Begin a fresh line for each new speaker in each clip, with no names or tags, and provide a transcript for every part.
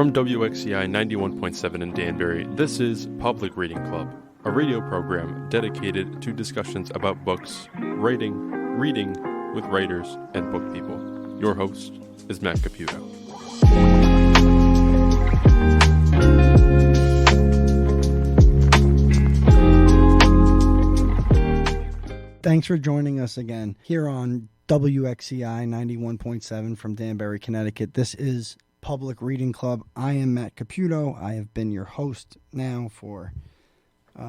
From WXCI 91.7 in Danbury, this is Public Reading Club, a radio program dedicated to discussions about books, writing, reading with writers and book people. Your host is Matt Caputo.
Thanks for joining us again here on WXCI 91.7 from Danbury, Connecticut. This is Public Reading Club. I am Matt Caputo. I have been your host now for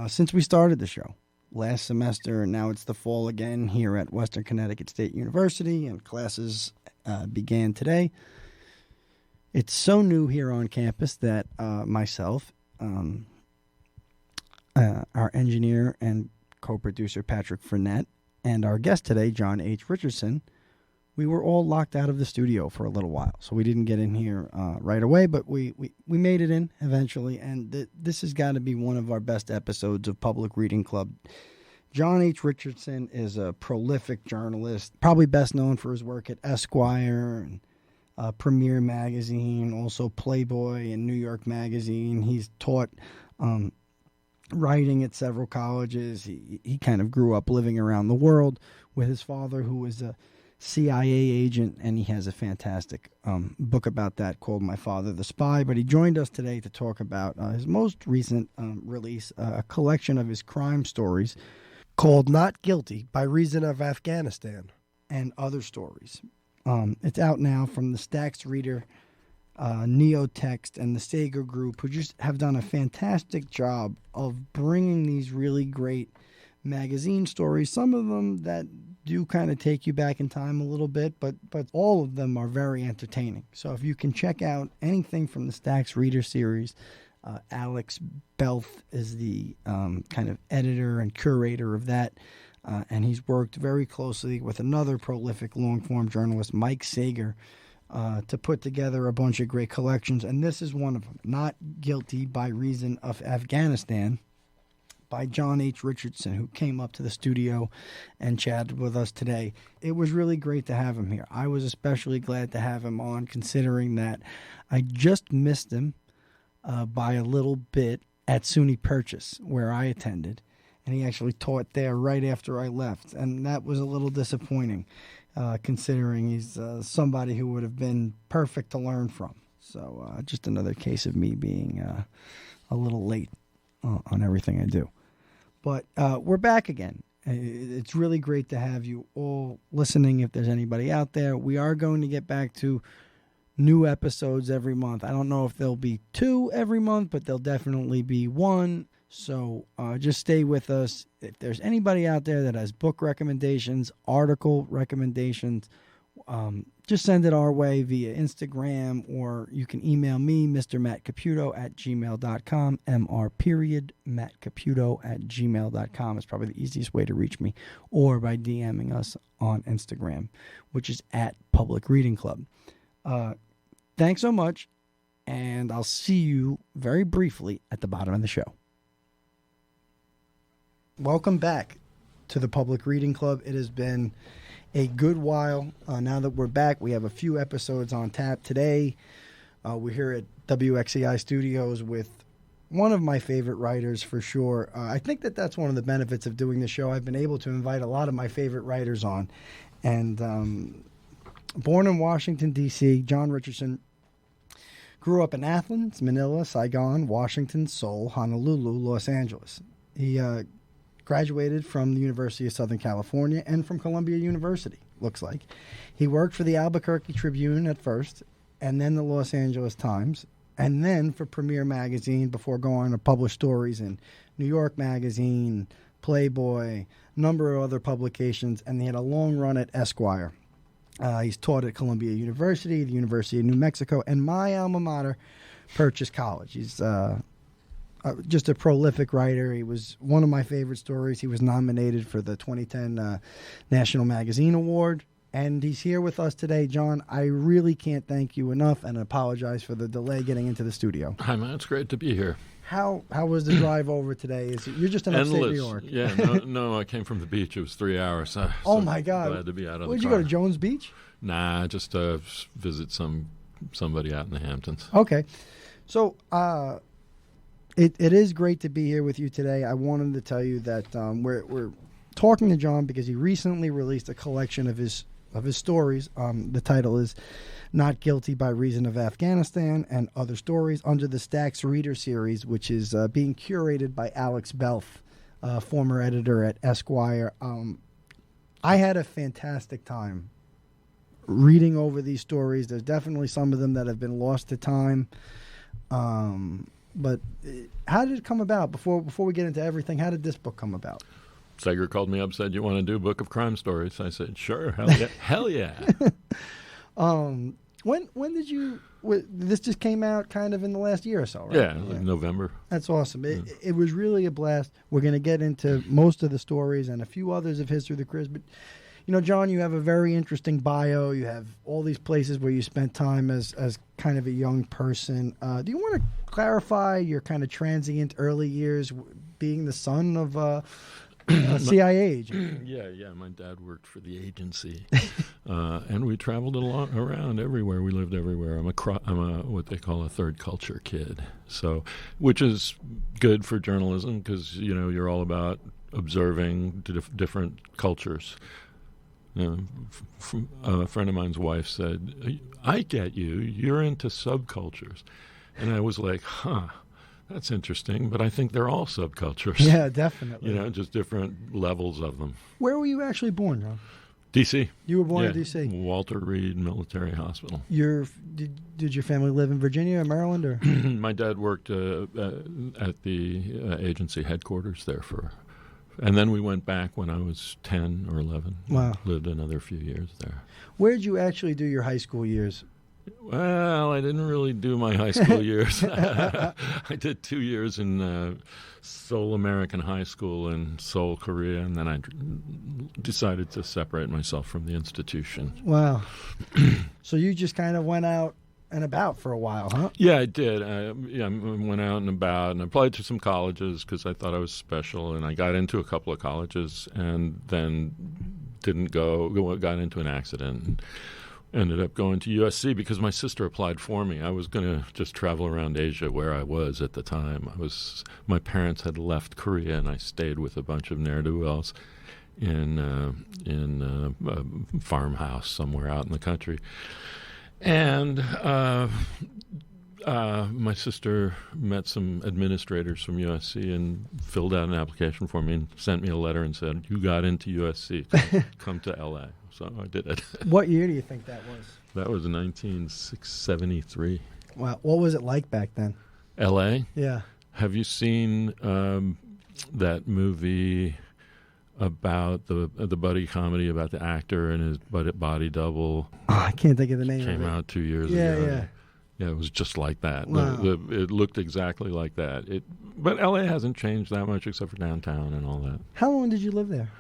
since we started the show last semester, and now it's the fall again here at Western Connecticut State University, and classes began today. It's so new here on campus that myself, our engineer and co-producer Patrick Frenette, and our guest today, John H. Richardson, we were all locked out of the studio for a little while, so we didn't get in here right away, but we made it in eventually, and this has got to be one of our best episodes of Public Reading Club. John H. Richardson is a prolific journalist, probably best known for his work at Esquire and Premier Magazine, also Playboy and New York Magazine. He's taught writing at several colleges. He kind of grew up living around the world with his father, who was a CIA agent, and he has a fantastic book about that called My Father the Spy. But he joined us today to talk about his most recent release, a collection of his crime stories called Not Guilty by Reason of Afghanistan and Other Stories. It's out now from the Stax Reader, NeoText, and the Sager Group, who just have done a fantastic job of bringing these really great magazine stories, some of them that do kind of take you back in time a little bit, but all of them are very entertaining. So if you can check out anything from the Stax Reader series, Alex Belth is the kind of editor and curator of that, and he's worked very closely with another prolific long-form journalist, Mike Sager, to put together a bunch of great collections, and this is one of them, Not Guilty by Reason of Afghanistan, by John H. Richardson, who came up to the studio and chatted with us today. It was really great to have him here. I was especially glad to have him on, considering that I just missed him by a little bit at SUNY Purchase, where I attended, and he actually taught there right after I left, and that was a little disappointing, considering he's somebody who would have been perfect to learn from. So just another case of me being a little late on everything I do. But we're back again. It's really great to have you all listening. If there's anybody out there, we are going to get back to new episodes every month. I don't know if there'll be 2 every month, but there'll definitely be 1. So just stay with us. If there's anybody out there that has book recommendations, article recommendations, just send it our way via Instagram, or you can email me, Mr. Matt Caputo at gmail.com, Matt Caputo at gmail.com is probably the easiest way to reach me, or by DMing us on Instagram, which is at Public Reading Club. Thanks so much, and I'll see you very briefly at the bottom of the show. Welcome back to the Public Reading Club. It has been a good while. Now that we're back, we have a few episodes on tap. Today, we're here at WXCI Studios with one of my favorite writers for sure. I think that's one of the benefits of doing the show. I've been able to invite a lot of my favorite writers on. And born in Washington, D.C., John Richardson grew up in Athens, Manila, Saigon, Washington, Seoul, Honolulu, Los Angeles. He graduated from the University of Southern California and from Columbia University, looks like. He worked for the Albuquerque Tribune at first, and then the Los Angeles Times, and then for Premier Magazine before going to publish stories in New York Magazine, Playboy, a number of other publications, and he had a long run at Esquire. He's taught at Columbia University, the University of New Mexico, and my alma mater, Purchase College. He's just a prolific writer. He was one of my favorite stories. He was nominated for the 2010 National Magazine Award, and he's here with us today. John, I really can't thank you enough, and apologize for the delay getting into the studio.
Hi, man. It's great to be here.
How was the drive over today? You're just in upstate New York.
Yeah, no, I came from the beach. It was 3 hours.
Oh, my God.
Glad to be out of the car.
Where'd you go, to Jones Beach?
Nah, just visit somebody out in the Hamptons.
Okay. So, it is great to be here with you today. I wanted to tell you that we're talking to John because he recently released a collection of his stories. The title is Not Guilty by Reason of Afghanistan and Other Stories under the Stacks Reader Series, which is being curated by Alex Belth, former editor at Esquire. I had a fantastic time reading over these stories. There's definitely some of them that have been lost to time. But how did it come about? Before we get into everything, how did this book come about?
Sager called me up, said, "You want to do a book of crime stories?" I said, "Sure, hell yeah." Hell yeah.
When did you? This just came out kind of in the last year or so, right?
Yeah, like November.
That's awesome. It was really a blast. We're going to get into most of the stories and a few others of History of the Criz. But, John, you have a very interesting bio. You have all these places where you spent time as kind of a young person. Do you want to clarify your kind of transient early years being the son of a CIA agent?
Yeah. My dad worked for the agency, and we traveled around everywhere. We lived everywhere. I'm a what they call a third culture kid, so which is good for journalism because you're all about observing different cultures. A friend of mine's wife said, "I get you. You're into subcultures," and I was like, "Huh." That's interesting, but I think they're all subcultures.
Yeah, definitely.
Just different levels of them.
Where were you actually born, John?
D.C.
You were born in D.C.?
Walter Reed Military Hospital.
Did your family live in Virginia or Maryland? Or?
My dad worked at the agency headquarters there and then we went back when I was 10 or 11.
Wow.
Lived another few years there.
Where did you actually do your high school years?
Well, I didn't really do my high school years. I did 2 years in Seoul American High School in Seoul, Korea, and then I decided to separate myself from the institution.
Wow. So you just kind of went out and about for a while, huh?
Yeah, I did. I went out and about and applied to some colleges because I thought I was special, and I got into a couple of colleges and then didn't got into an accident. And ended up going to USC because my sister applied for me. I was going to just travel around Asia where I was at the time. My parents had left Korea, and I stayed with a bunch of ne'er-do-wells in a farmhouse somewhere out in the country. And my sister met some administrators from USC and filled out an application for me and sent me a letter and said, "You got into USC. Come to L.A." So I did it.
What year do you think that was?
That was 1973.
Wow. What was it like back then?
L.A.?
Yeah.
Have you seen that movie about the buddy comedy about the actor and his body double?
Oh, I can't think of the name of it.
Came out 2 years ago.
Yeah.
Yeah, it was just like that.
Wow.
It looked exactly like that. But L.A. hasn't changed that much except for downtown and all that.
How long did you live there?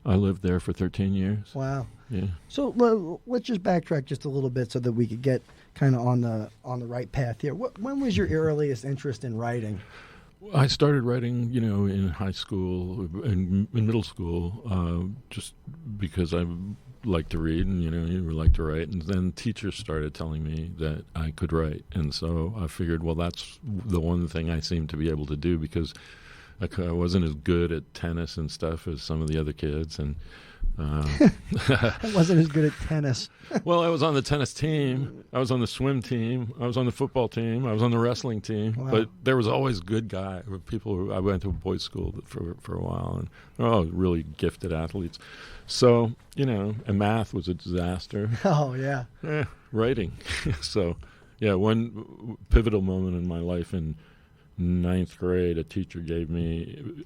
I lived there for 13 years.
Wow.
Yeah.
So let's just backtrack just a little bit so that we could get kind of on the right path here. When was your earliest interest in writing?
I started writing, in high school, in middle school, just because I like to read and, you like to write. And then teachers started telling me that I could write. And so I figured, well, that's the one thing I seem to be able to do because I wasn't as good at tennis and stuff as some of the other kids. And
I wasn't as good at tennis.
Well, I was on the tennis team. I was on the swim team. I was on the football team. I was on the wrestling team.
Wow.
But there was always good guys. People. I went to a boys' school for a while, and really gifted athletes. So and math was a disaster.
Oh yeah.
Writing. So yeah, one pivotal moment in my life in 9th grade, a teacher gave me.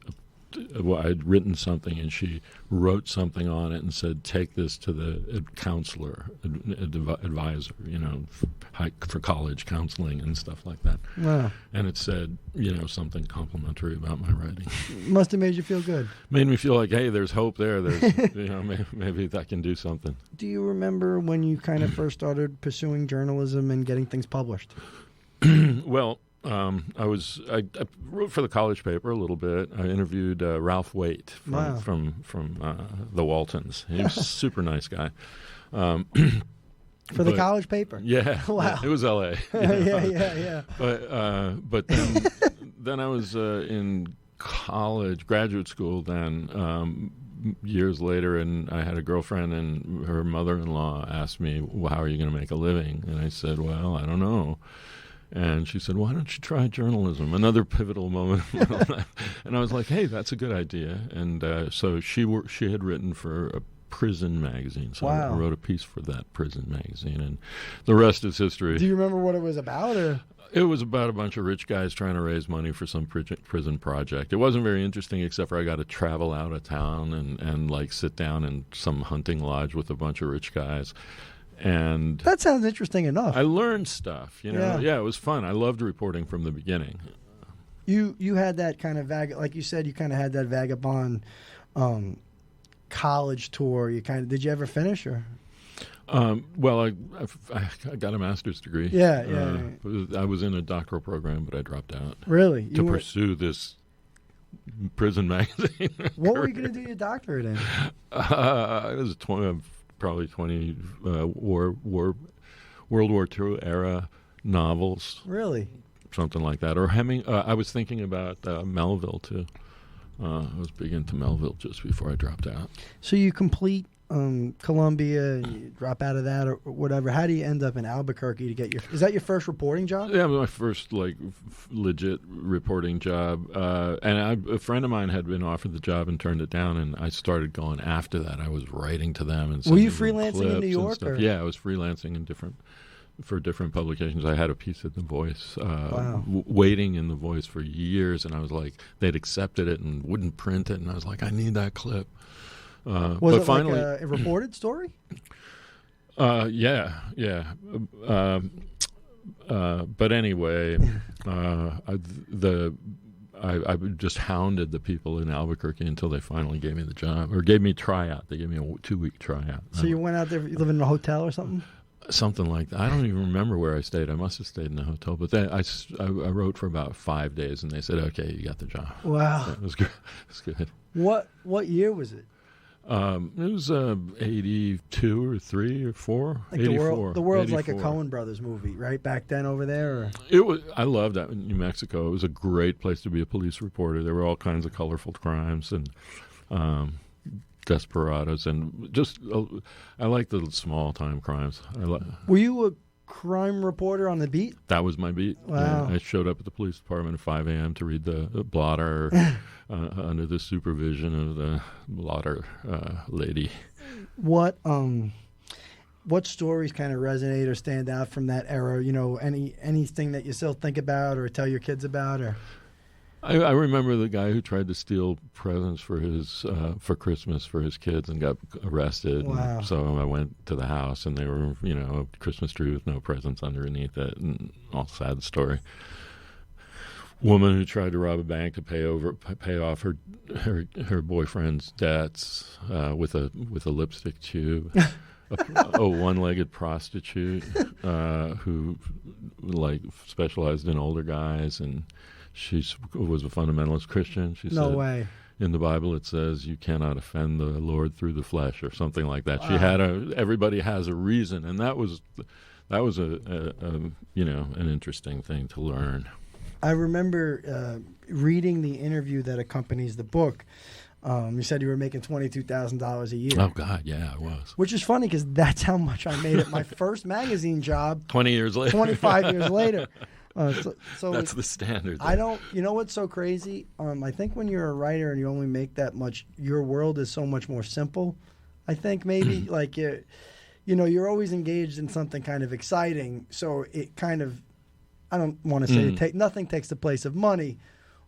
I'd written something, and she wrote something on it and said, "Take this to the counselor, advisor, for college counseling and stuff like that."
Wow.
And it said, something complimentary about my writing.
Must have made you feel good.
Made me feel like, hey, there's hope there. There's, maybe I can do something.
Do you remember when you kind of first started pursuing journalism and getting things published?
Well. I wrote for the college paper a little bit. I interviewed Ralph Waite from the Waltons. He was a super nice guy.
For the college paper?
Yeah.
Wow.
It was L.A.
Yeah.
But then I was in college, graduate school then, years later, and I had a girlfriend, and her mother-in-law asked me, well, how are you going to make a living? And I said, well, I don't know. And she said, why don't you try journalism? Another pivotal moment of my life. And I was like, hey, that's a good idea. And so she had written for a prison magazine. So
Wow.
I wrote a piece for that prison magazine. And the rest is history.
Do you remember what it was about? Or?
It was about a bunch of rich guys trying to raise money for some prison project. It wasn't very interesting, except for I got to travel out of town and like sit down in some hunting lodge with a bunch of rich guys. And
That sounds interesting enough.
I learned stuff, you know.
Yeah.
Yeah, it was fun. I loved reporting from the beginning.
You had that kind of like you said, you kind of had that vagabond college tour. Did you ever finish or?
Well, I got a master's degree.
Yeah.
I was in a doctoral program, but I dropped out
Really?
to pursue this prison magazine.
What were you going to do your doctorate in?
It was probably 20 World War II era novels.
Really?
Something like that. Or I was thinking about Melville, too. I was big into Melville just before I dropped out.
So you complete Columbia, and you drop out of that or whatever. How do you end up in Albuquerque to get is that your first reporting job?
Yeah, my first legit reporting job. And a friend of mine had been offered the job and turned it down, and I started going after that. I was writing to them and
were you
sending them
freelancing in New
clips and
York?
stuff. Yeah, I was freelancing for different publications. I had a piece in The Voice,
Wow.
waiting in The Voice for years, and I was like, they'd accepted it and wouldn't print it, and I was like, I need that clip.
Was
but
it
finally,
like a reported story?
Yeah. But anyway, I just hounded the people in Albuquerque until they finally gave me the job, or gave me a tryout. They gave me a 2-week tryout.
So you went out there, you living in a hotel or something?
Something like that. I don't even remember where I stayed. I must have stayed in a hotel. But then I wrote for about 5 days, and they said, okay, you got the job.
Wow.
So it was good. It was good.
What year was it?
It was 82 or 3 or 4.
Like
84.
the world's
84.
like a Coen Brothers movie, right? Back then over there? Or?
It was. I loved that in New Mexico. It was a great place to be a police reporter. There were all kinds of colorful crimes and desperados, and just I like the small time crimes.
Were you a crime reporter on the beat?
That was my beat.
Wow.
I showed up at the police department at 5 a.m. to read the blotter under the supervision of the blotter lady.
What stories kind of resonate or stand out from that era? You know, anything that you still think about or tell your kids about? Or
I remember the guy who tried to steal presents for his for Christmas for his kids and got arrested.
Wow.
And so I went to the house, and they were, a Christmas tree with no presents underneath it, and all sad story. Woman who tried to rob a bank to pay off her boyfriend's debts with a lipstick tube. A one-legged prostitute who specialized in older guys, and she was a fundamentalist Christian. She
no
said,
way.
in the Bible it says you cannot offend the Lord through the flesh, or something like that.
Wow.
She had everybody has a reason, and that was an interesting thing to learn.
I remember reading the interview that accompanies the book. You said you were making $22,000 a year.
Oh God, yeah, I was.
Which is funny because that's how much I made at my first magazine job.
20 years later.
25 years later. So
that's the standard.
I don't. You know what's so crazy? I think when you're a writer and you only make that much, your world is so much more simple. I think maybe like you're always engaged in something kind of exciting. So it kind of, I don't want to say nothing takes the place of money,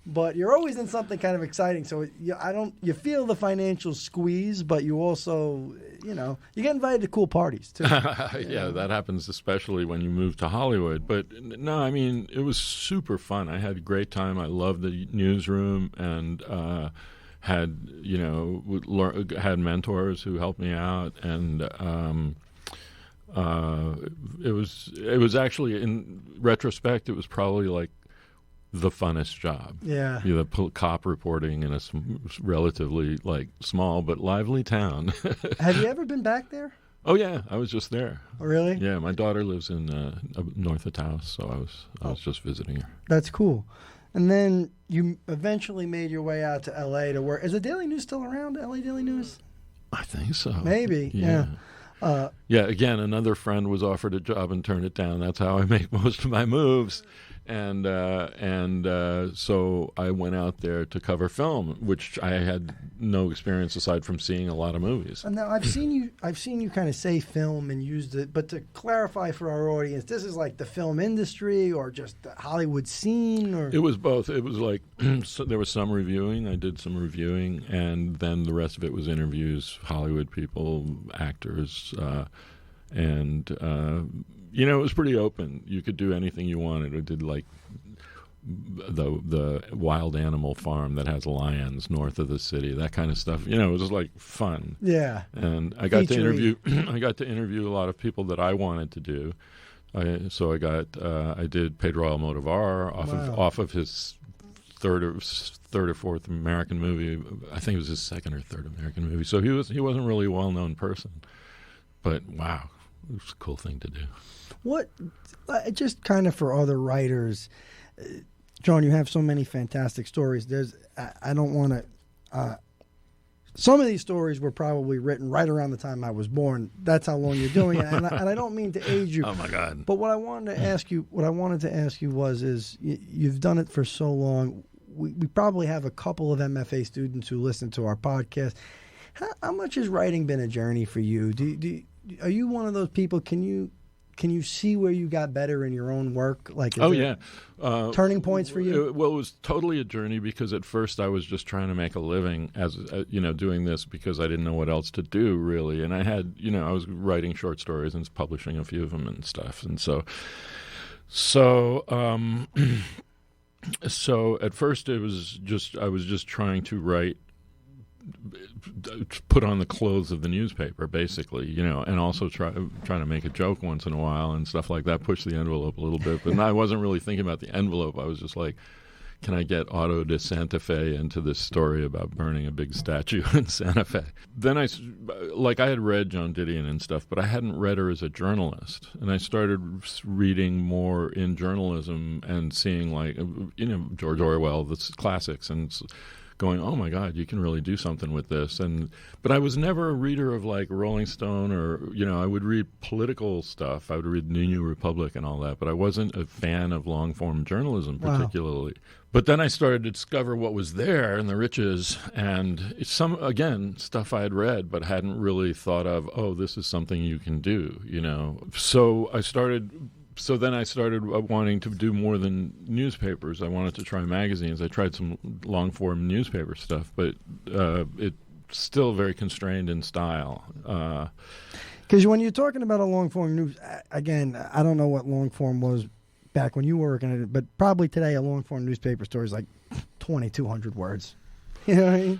but you're always in something kind of exciting. So you feel the financial squeeze, but you also, you get invited to cool parties too.
Yeah, that happens especially when you move to Hollywood. But no, I mean, it was super fun. I had a great time. I loved the newsroom, and had mentors who helped me out, and it was actually, in retrospect, it was probably like the funnest job.
Yeah.
Cop reporting in a relatively small but lively town.
Have you ever been back there?
Oh yeah, I was just there.
Oh, really?
Yeah, my daughter lives in north of Taos, so I was just visiting her.
That's cool. And then you eventually made your way out to L.A. to work. Is the Daily News still around? L.A. Daily News?
I think so.
Maybe. Yeah.
Yeah, again, another friend was offered a job and turned it down. That's how I make most of my moves. And so I went out there to cover film, which I had no experience aside from seeing a lot of movies.
And now I've seen you kind of say film and use it, but to clarify for our audience, this is like the film industry or just the Hollywood scene, or
it was both. It was like so there was some reviewing. I did some reviewing, and then the rest of it was interviews, Hollywood people, actors, you know, it was pretty open. You could do anything you wanted. I did like the wild animal farm that has lions north of the city, that kind of stuff. You know, it was just like fun.
Yeah.
And I got to interview. I got to interview a lot of people that I wanted to do. I did Pedro Almodovar off of his third or fourth American movie. I think it was his second or third American movie. So he wasn't really a well-known person, but wow, it was a cool thing to do.
What, just kind of for other writers, John, you have so many fantastic stories. I don't want to, some of these stories were probably written right around the time I was born. That's how long you're doing it. And I don't mean to age you.
Oh my God.
But what I wanted to ask you was you've done it for so long. We probably have a couple of MFA students who listen to our podcast. How much has writing been a journey for you? Are you one of those people? Can you see where you got better in your own work? Like, turning points for you?
It was totally a journey because at first I was just trying to make a living as doing this because I didn't know what else to do really, and I had I was writing short stories and publishing a few of them and stuff, and so at first I was just trying to write. Put on the clothes of the newspaper, basically, and also trying to make a joke once in a while and stuff like that, push the envelope a little bit. But I wasn't really thinking about the envelope. I was just like, can I get Otto de Santa Fe into this story about burning a big statue in Santa Fe? Then I had read Joan Didion and stuff, but I hadn't read her as a journalist. And I started reading more in journalism and seeing George Orwell, the classics, and going, oh my God, you can really do something with this. But I was never a reader of like Rolling Stone or, I would read political stuff. I would read New Republic and all that, but I wasn't a fan of long form journalism particularly. Wow. But then I started to discover what was there in the riches, and it's stuff I had read but hadn't really thought of, oh, this is something you can do, So then I started wanting to do more than newspapers. I wanted to try magazines. I tried some long-form newspaper stuff, but it's still very constrained in style.
Because when you're talking about a long-form news, again, I don't know what long-form was back when you were working at it, but probably today a long-form newspaper story is like 2,200 words. You know what I mean?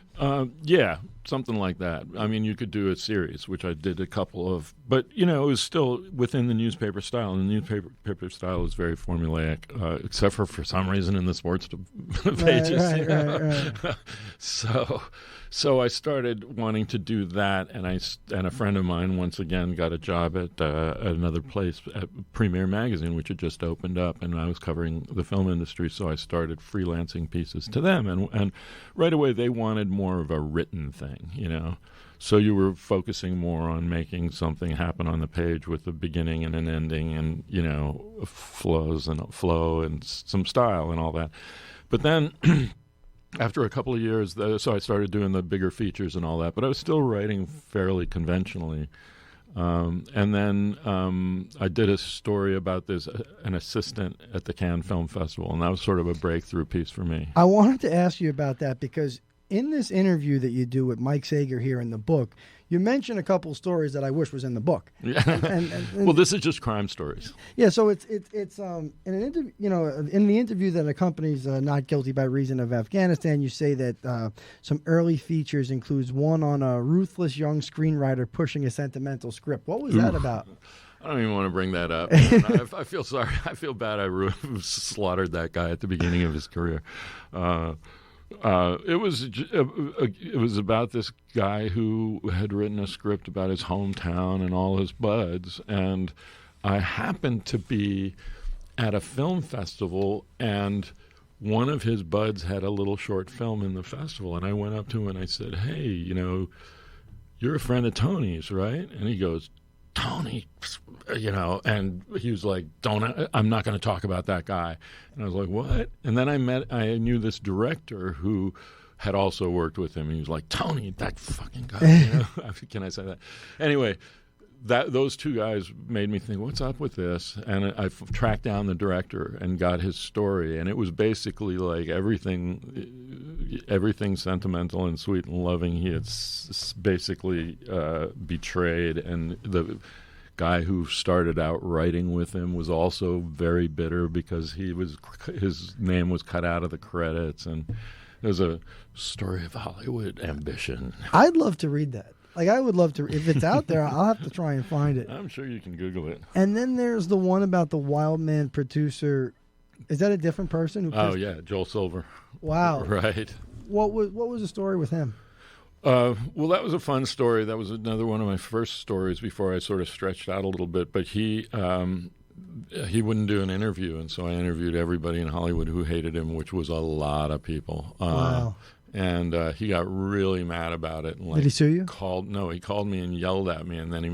Yeah, something like that. I mean, you could do a series, which I did a couple of, but it was still within the newspaper style. And the newspaper style is very formulaic, except for some reason in the sports pages.
Right.
So I started wanting to do that, and a friend of mine once again got a job at another place, at Premiere Magazine, which had just opened up, and I was covering the film industry, so I started freelancing pieces to them, and right away they wanted more of a written thing, So you were focusing more on making something happen on the page with a beginning and an ending, and flow and some style and all that. But then after a couple of years, so I started doing the bigger features and all that, but I was still writing fairly conventionally. And then I did a story about an assistant at the Cannes Film Festival, and that was sort of a breakthrough piece for me.
I wanted to ask you about that because in this interview that you do with Mike Sager here in the book, you mention a couple stories that I wish was in the book.
Yeah. And well, this is just crime stories.
Yeah. So it's in an interview, in the interview that accompanies Not Guilty by Reason of Afghanistan, you say that some early features includes one on a ruthless young screenwriter pushing a sentimental script. What was that about?
I don't even want to bring that up. I feel sorry. I feel bad. I slaughtered that guy at the beginning of his career. It was about this guy who had written a script about his hometown and all his buds, and I happened to be at a film festival, and one of his buds had a little short film in the festival, and I went up to him and I said, "Hey, you're a friend of Tony's, right?" And he goes, "Tony," and he was like, I'm not going to talk about that guy. And I was like, "What?" And then I knew this director who had also worked with him. He was like, "Tony, that fucking guy." Can I say that? Anyway, those two guys made me think, what's up with this? And I tracked down the director and got his story. And it was basically like everything sentimental and sweet and loving he had basically betrayed. And the guy who started out writing with him was also very bitter because his name was cut out of the credits. And it was a story of Hollywood ambition.
I'd love to read that. Like, I would love to. If it's out there, I'll have to try and find it.
I'm sure you can Google it.
And then there's the one about the wild man producer. Is that a different person?
Oh, yeah, Joel Silver.
Wow.
Right.
What was the story with him?
Well, that was a fun story. That was another one of my first stories before I sort of stretched out a little bit. But he wouldn't do an interview, and so I interviewed everybody in Hollywood who hated him, which was a lot of people.
Wow.
And he got really mad about it. And,
did he sue you?
He called me and yelled at me, and then he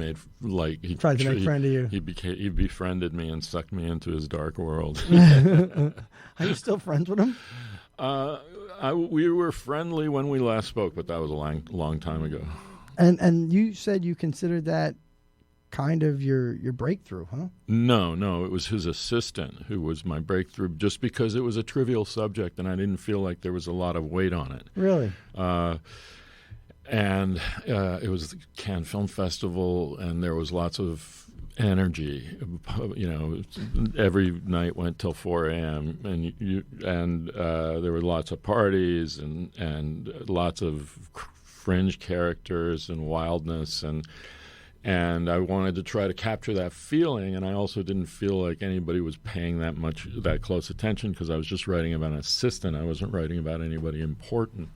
tried to make friend of you.
He befriended me and sucked me into his dark world.
Are you still friends with him?
We were friendly when we last spoke, but that was a long time ago.
And you said you considered that kind of your breakthrough, huh?
No, it was his assistant who was my breakthrough, just because it was a trivial subject and I didn't feel like there was a lot of weight on it.
Really?
And it was the Cannes Film Festival, and there was lots of energy. Every night went till 4 a.m. and there were lots of parties and lots of fringe characters and wildness, and I wanted to try to capture that feeling, and I also didn't feel like anybody was paying that close attention because I was just writing about an assistant. I wasn't writing about anybody important.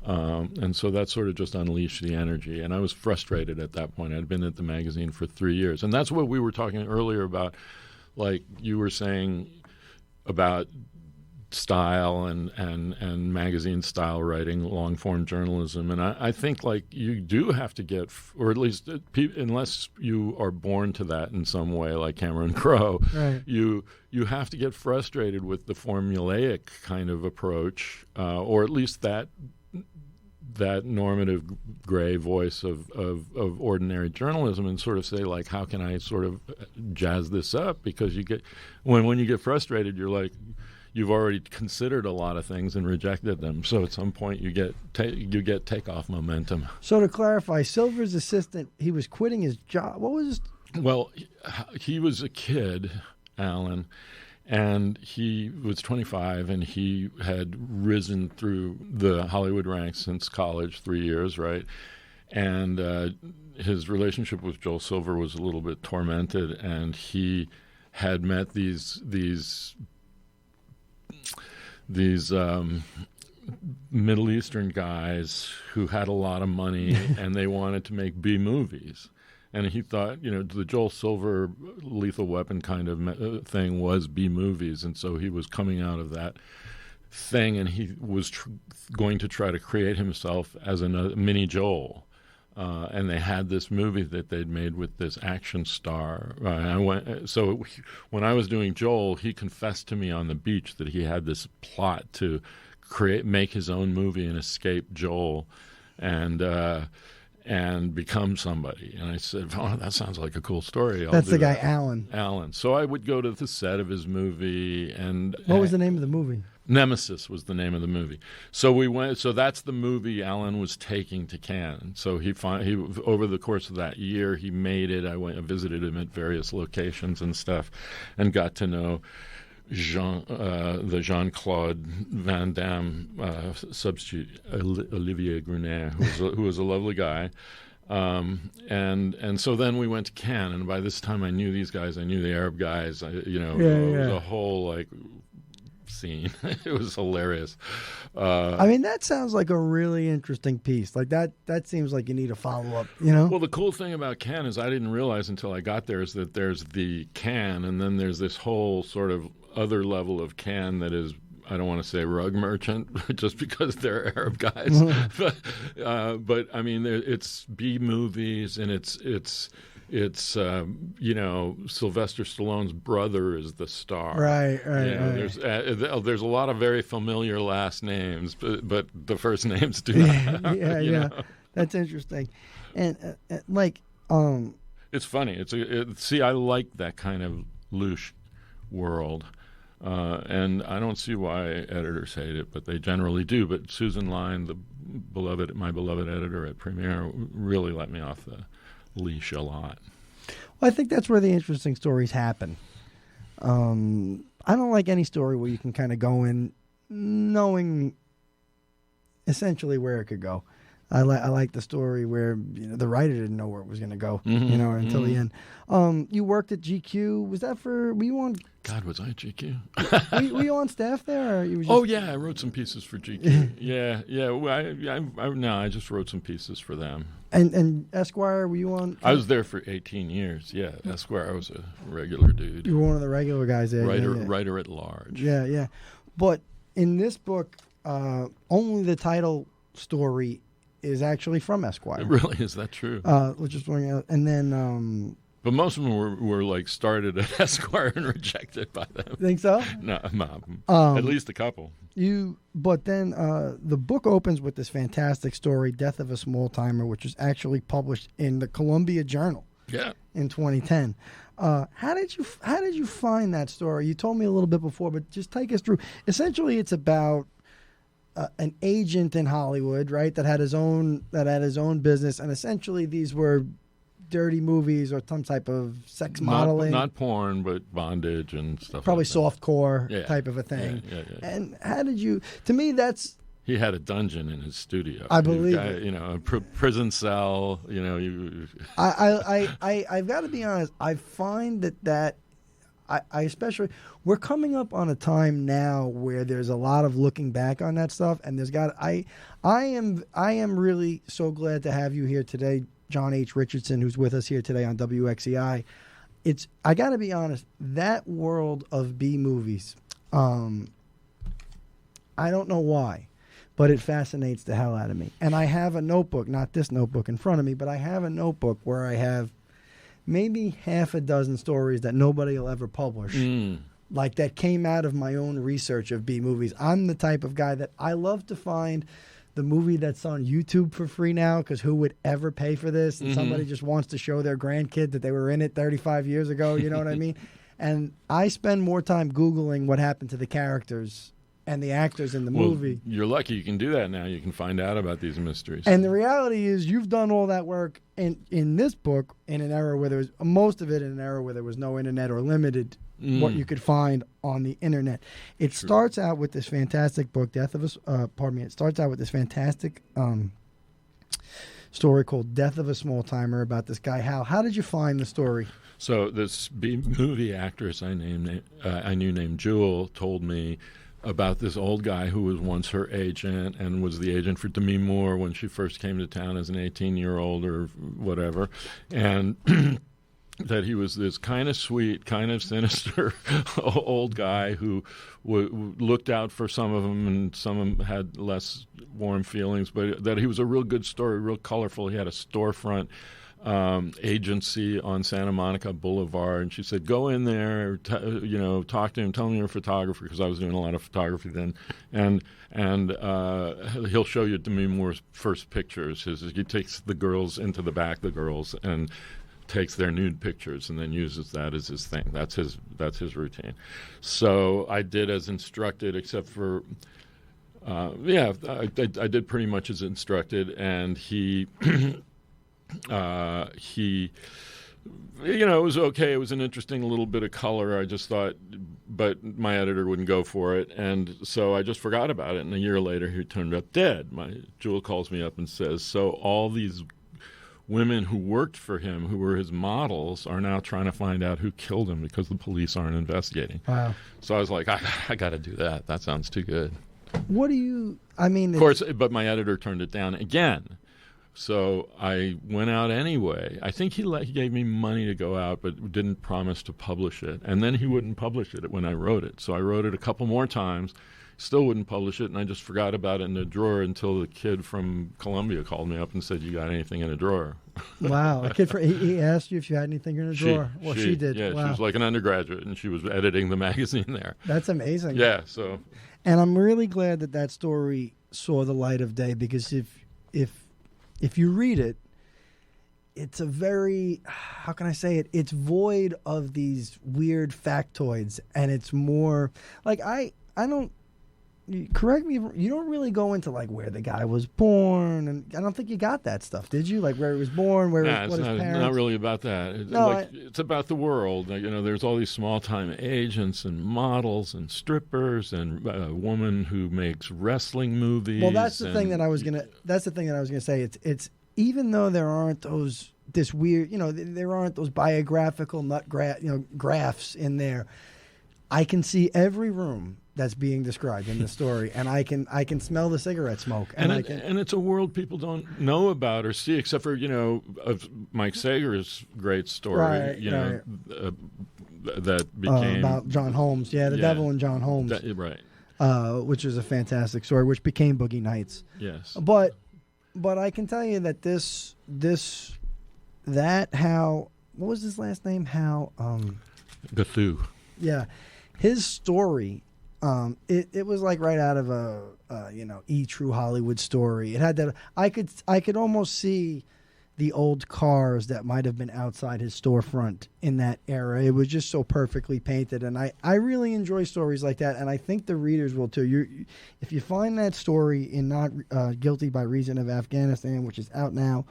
And so that sort of just unleashed the energy. And I was frustrated at that point. I'd been at the magazine for 3 years. And that's what we were talking earlier about, like you were saying about style and magazine style writing, long form journalism. And I think like you do have to get, or at least unless you are born to that in some way, like Cameron Crowe,
right.
you have to get frustrated with the formulaic kind of approach, or at least that normative gray voice of ordinary journalism, and sort of say, like, how can I sort of jazz this up? Because you get when you get frustrated, you're like, you've already considered a lot of things and rejected them. So at some point you get takeoff momentum.
So to clarify, Silver's assistant, he was quitting his job. What was his...
Well, he was a kid, Alan, and he was 25, and he had risen through the Hollywood ranks since college, 3 years, right? And his relationship with Joel Silver was a little bit tormented, and he had met these Middle Eastern guys who had a lot of money and they wanted to make B movies. And he thought, the Joel Silver Lethal Weapon kind of thing was B movies. And so he was coming out of that thing, and he was going to try to create himself as a mini Joel. And they had this movie that they'd made with this action star. So when I was doing Joel, he confessed to me on the beach that he had this plot to make his own movie and escape Joel, and become somebody. And I said, "Oh, that sounds like a cool story."
That's the guy, Alan.
Alan. So I would go to the set of his movie, and
what was the name of the movie?
Nemesis was the name of the movie. So we went. So that's the movie Alan was taking to Cannes. So he over the course of that year, he made it. I visited him at various locations and stuff, and got to know the Jean-Claude Van Damme substitute, Olivier Gruner, who was a lovely guy. And so then we went to Cannes, and by this time I knew these guys. I knew the Arab guys. It was a whole scene. It was hilarious.
I mean, that sounds like a really interesting piece. Like that seems like you need a follow-up, you know?
Well, the cool thing about Ken is I didn't realize until I got there is that there's the Ken, and then there's this whole sort of other level of Ken that is, I don't want to say rug merchant, just because they're Arab guys. But I mean, it's B movies, and it's Sylvester Stallone's brother is the star.
Right.
There's a lot of very familiar last names, but the first names do not.
Yeah. That's interesting, and
it's funny. See, I like that kind of louche world. And I don't see why editors hate it, but they generally do. But Susan Lyne, my beloved editor at Premiere, really let me off the leash a lot.
Well, I think that's where the interesting stories happen. I don't like any story where you can kind of go in knowing essentially where it could go. I like the story where the writer didn't know where it was going to go, until the end. You worked at GQ. Was that were you on?
God, was I at GQ?
were you on staff there? Or you were just...
Oh yeah, I wrote some pieces for GQ. yeah. Well, I just wrote some pieces for them.
And Esquire, were you on?
I was there for 18 years. Yeah, Esquire, I was a regular dude.
You were one of the regular guys there.
Writer at large.
Yeah. But in this book, only the title story is actually from Esquire.
Really? Is that true?
Just and then.
But most of them were like started at Esquire and rejected by them.
Think so?
No, at least a couple.
But then the book opens with this fantastic story, "Death of a Small Timer," which was actually published in the Columbia Journal.
Yeah. In
2010. How did you find that story? You told me a little bit before, but just take us through. Essentially, it's about an agent in Hollywood, right, that had his own business, and essentially these were dirty movies or some type of sex modeling.
Not porn, but bondage and stuff.
Probably
like that.
Softcore type of a thing.
Yeah.
And how did you? To me, that's.
He had a dungeon in his studio.
I believe
a prison cell.
I've got to be honest. I find that. I especially, we're coming up on a time now where there's a lot of looking back on that stuff, and I am really so glad to have you here today, John H. Richardson, who's with us here today on WXCI. I got to be honest, that world of B movies, I don't know why, but it fascinates the hell out of me. And I have a notebook, not this notebook in front of me, but I have a notebook where I have maybe half a dozen stories that nobody will ever publish, like that came out of my own research of B movies. I'm the type of guy that I love to find the movie that's on YouTube for free now, because who would ever pay for this? And somebody just wants to show their grandkid that they were in it 35 years ago, you know what I mean? And I spend more time Googling what happened to the characters and the actors in the movie.
You're lucky you can do that now. You can find out about these mysteries.
And the reality is you've done all that work in this book in an era where there was, most of it in an era where there was no internet or limited what you could find on the internet. It starts out with this fantastic book, it starts out with this fantastic story called Death of a Small Timer about this guy, Hal. How did you find the story?
So this B-movie actress I knew named Jewel told me about this old guy who was once her agent and was the agent for Demi Moore when she first came to town as an 18-year-old or whatever, and that he was this kind of sweet, kind of sinister old guy who looked out for some of them, and some of them had less warm feelings, but that he was a real good story, real colorful. He had a storefront agency on Santa Monica Boulevard, and she said, go in there, talk to him, tell him you're a photographer, because I was doing a lot of photography then, and he'll show you Demi Moore's first pictures. He takes the girls into the back, and takes their nude pictures and then uses that as his thing. That's his routine. So I did as instructed, except for I did pretty much as instructed, and he it was okay. It was an interesting little bit of color. I just thought, but my editor wouldn't go for it, and so I just forgot about it. And a year later, he turned up dead. Jewel calls me up and says, "So all these women who worked for him, who were his models, are now trying to find out who killed him because the police aren't investigating.
Wow.
So I was like, I got to do that. That sounds too good.
What do you? I mean,
of course, but my editor turned it down again. So I went out anyway. I think he gave me money to go out, but didn't promise to publish it. And then he wouldn't publish it when I wrote it. So I wrote it a couple more times, still wouldn't publish it, and I just forgot about it in the drawer until the kid from Columbia called me up and said, "You got anything in a drawer?"
Wow. A kid he asked you if you had anything in a drawer. Well, she did.
Yeah,
wow.
She was like an undergraduate, and she was editing the magazine there.
That's amazing.
Yeah, so.
And I'm really glad that story saw the light of day, because if you read it, it's a very, how can I say it? It's void of these weird factoids, and it's more like I don't. Correct me if you don't really go into like where the guy was born, and I don't think you got that stuff, did you? Like where he was born, what his parents.
Not really about that. It's about the world. There's all these small-time agents and models and strippers and a woman who makes wrestling movies.
Well, that's the thing that I was gonna say. It's even though there aren't this weird, there aren't those biographical graphs in there. I can see every room that's being described in the story, and I can smell the cigarette smoke, and
it's a world people don't know about or see, except for of Mike Sager's great story,
right.
That became
about John Holmes, the Devil and John Holmes,
right,
which is a fantastic story, which became Boogie Nights.
Yes,
but I can tell you that what was his last name?
Gathu.
Yeah, his story. It was like right out of a True Hollywood story. It had that. I could almost see the old cars that might have been outside his storefront in that era. It was just so perfectly painted, and I really enjoy stories like that, and I think the readers will too. If you find that story in Not Guilty by Reason of Afghanistan, which is out now,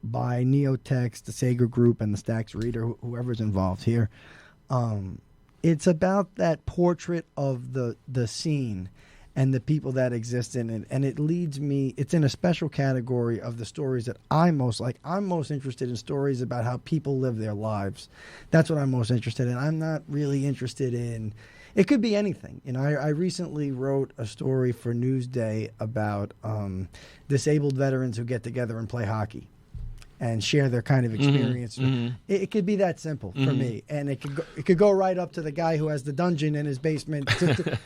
by NeoText, the Sager Group, and the Stax Reader, whoever's involved here. It's about that portrait of the scene and the people that exist in it, and it leads me. It's in a special category of the stories that I most like. I'm most interested in stories about how people live their lives. That's what I'm most interested in. I'm not really interested in. It could be anything. I recently wrote a story for Newsday about disabled veterans who get together and play hockey and share their kind of experience.
Mm-hmm.
It could be that simple for me, and it could go right up to the guy who has the dungeon in his basement to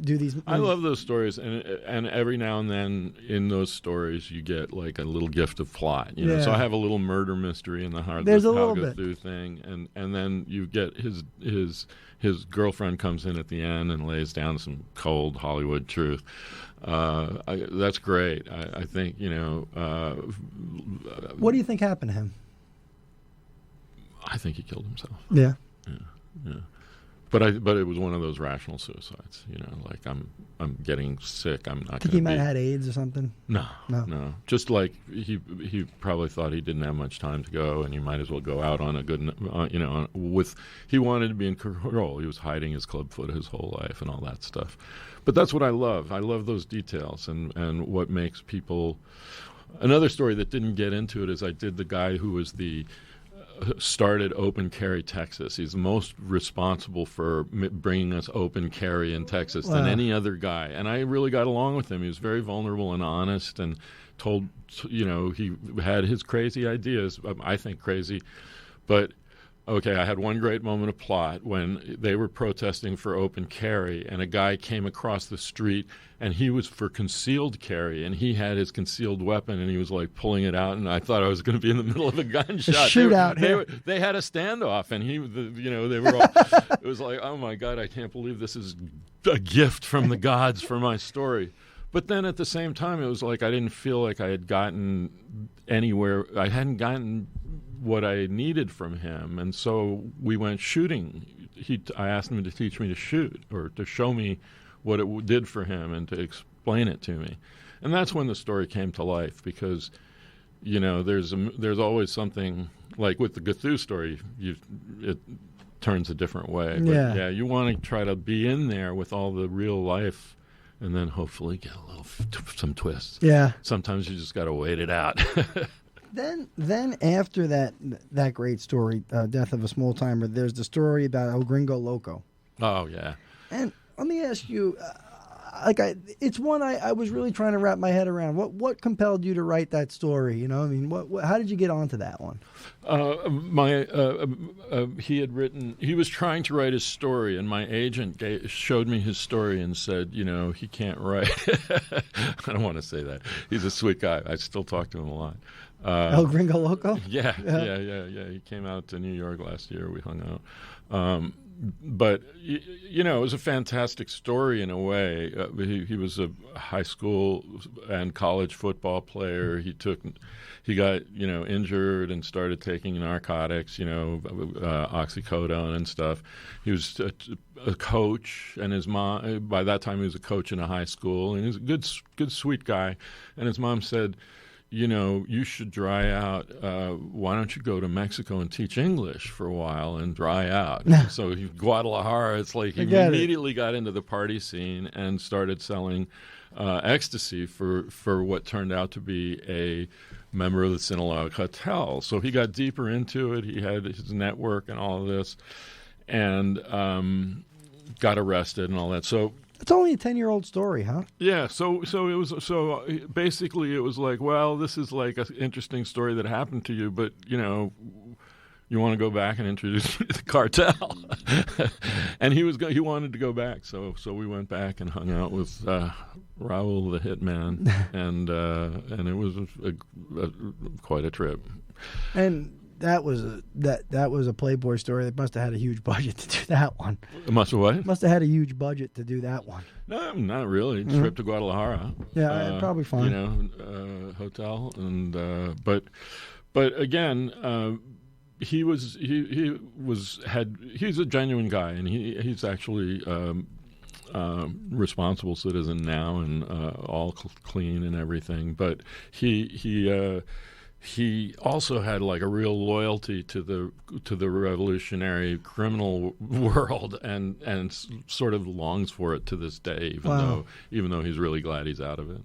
do these.
I love those stories, and every now and then in those stories you get like a little gift of plot. So I have a little murder mystery in the heart.
There's a
little
little
bit thing, and then you get his girlfriend comes in at the end and lays down some cold Hollywood truth. That's great. I think,
what do you think happened to him?
I think he killed himself.
Yeah.
But it was one of those rational suicides. Like I'm getting sick. I'm not.
Think he might have had AIDS or something.
No. Just like he probably thought he didn't have much time to go, and he might as well go out on a good, he wanted to be in control. He was hiding his clubfoot his whole life and all that stuff. But that's what I love. I love those details and what makes people. Another story that didn't get into it is I did the guy who was started Open Carry Texas. He's the most responsible for bringing us open carry in Texas than any other guy. And I really got along with him. He was very vulnerable and honest, and told, he had his crazy ideas, I think crazy. But, okay, I had one great moment of plot when they were protesting for open carry, and a guy came across the street, and he was for concealed carry, and he had his concealed weapon, and he was like pulling it out, and I thought I was going to be in the middle of a gunshot.
Shootout.
They had a standoff, and they were all. It was like, oh my God, I can't believe this is a gift from the gods for my story. But then at the same time, it was like I didn't feel like I had gotten anywhere. I hadn't gotten what I needed from him, and so we went shooting. I asked him to teach me to shoot, or to show me what it did for him, and to explain it to me. And that's when the story came to life, because there's always something, like with the Gathu story, it turns a different way. But you want to try to be in there with all the real life and then hopefully get a little some twists.
Yeah.
Sometimes you just got to wait it out.
Then after that great story, Death of a Small Timer, there's the story about El Gringo Loco.
Oh yeah.
And let me ask you, it's one I was really trying to wrap my head around. What compelled you to write that story? You know, I mean, how did you get onto that one?
He was trying to write his story, and my agent showed me his story and said, you know, he can't write. I don't want to say that. He's a sweet guy. I still talk to him a lot.
El Gringo Loco?
Yeah. He came out to New York last year. We hung out. But, you know, it was a fantastic story in a way. He was a high school and college football player. He got, you know, injured and started taking narcotics, you know, oxycodone and stuff. He was a coach, and his mom, by that time he was a coach in a high school, and he was a good, sweet guy. And his mom said, you know, you should dry out. Why don't you go to Mexico and teach English for a while and dry out? So Guadalajara, it's like he immediately got into the party scene and started selling ecstasy for what turned out to be a member of the Sinaloa cartel. So he got deeper into it. He had his network and all of this, and got arrested and all that. So
it's only a 10-year-old story, huh?
Yeah. So basically it was like, well, this is like an interesting story that happened to you, but you know, you want to go back and introduce me to the cartel. And he wanted to go back, so we went back and hung out with Raul the Hitman, and it was quite a trip. And
that was a Playboy story. They must have had a huge budget to do that one.
Must have what?
Must have had a huge budget to do that one.
No, not really. Trip to Guadalajara.
Yeah, probably fine.
You know, hotel and but again. He's a genuine guy, and he's actually responsible citizen now and all clean and everything. But he also had like a real loyalty to the revolutionary criminal world, and sort of longs for it to this day, even though he's really glad he's out of it.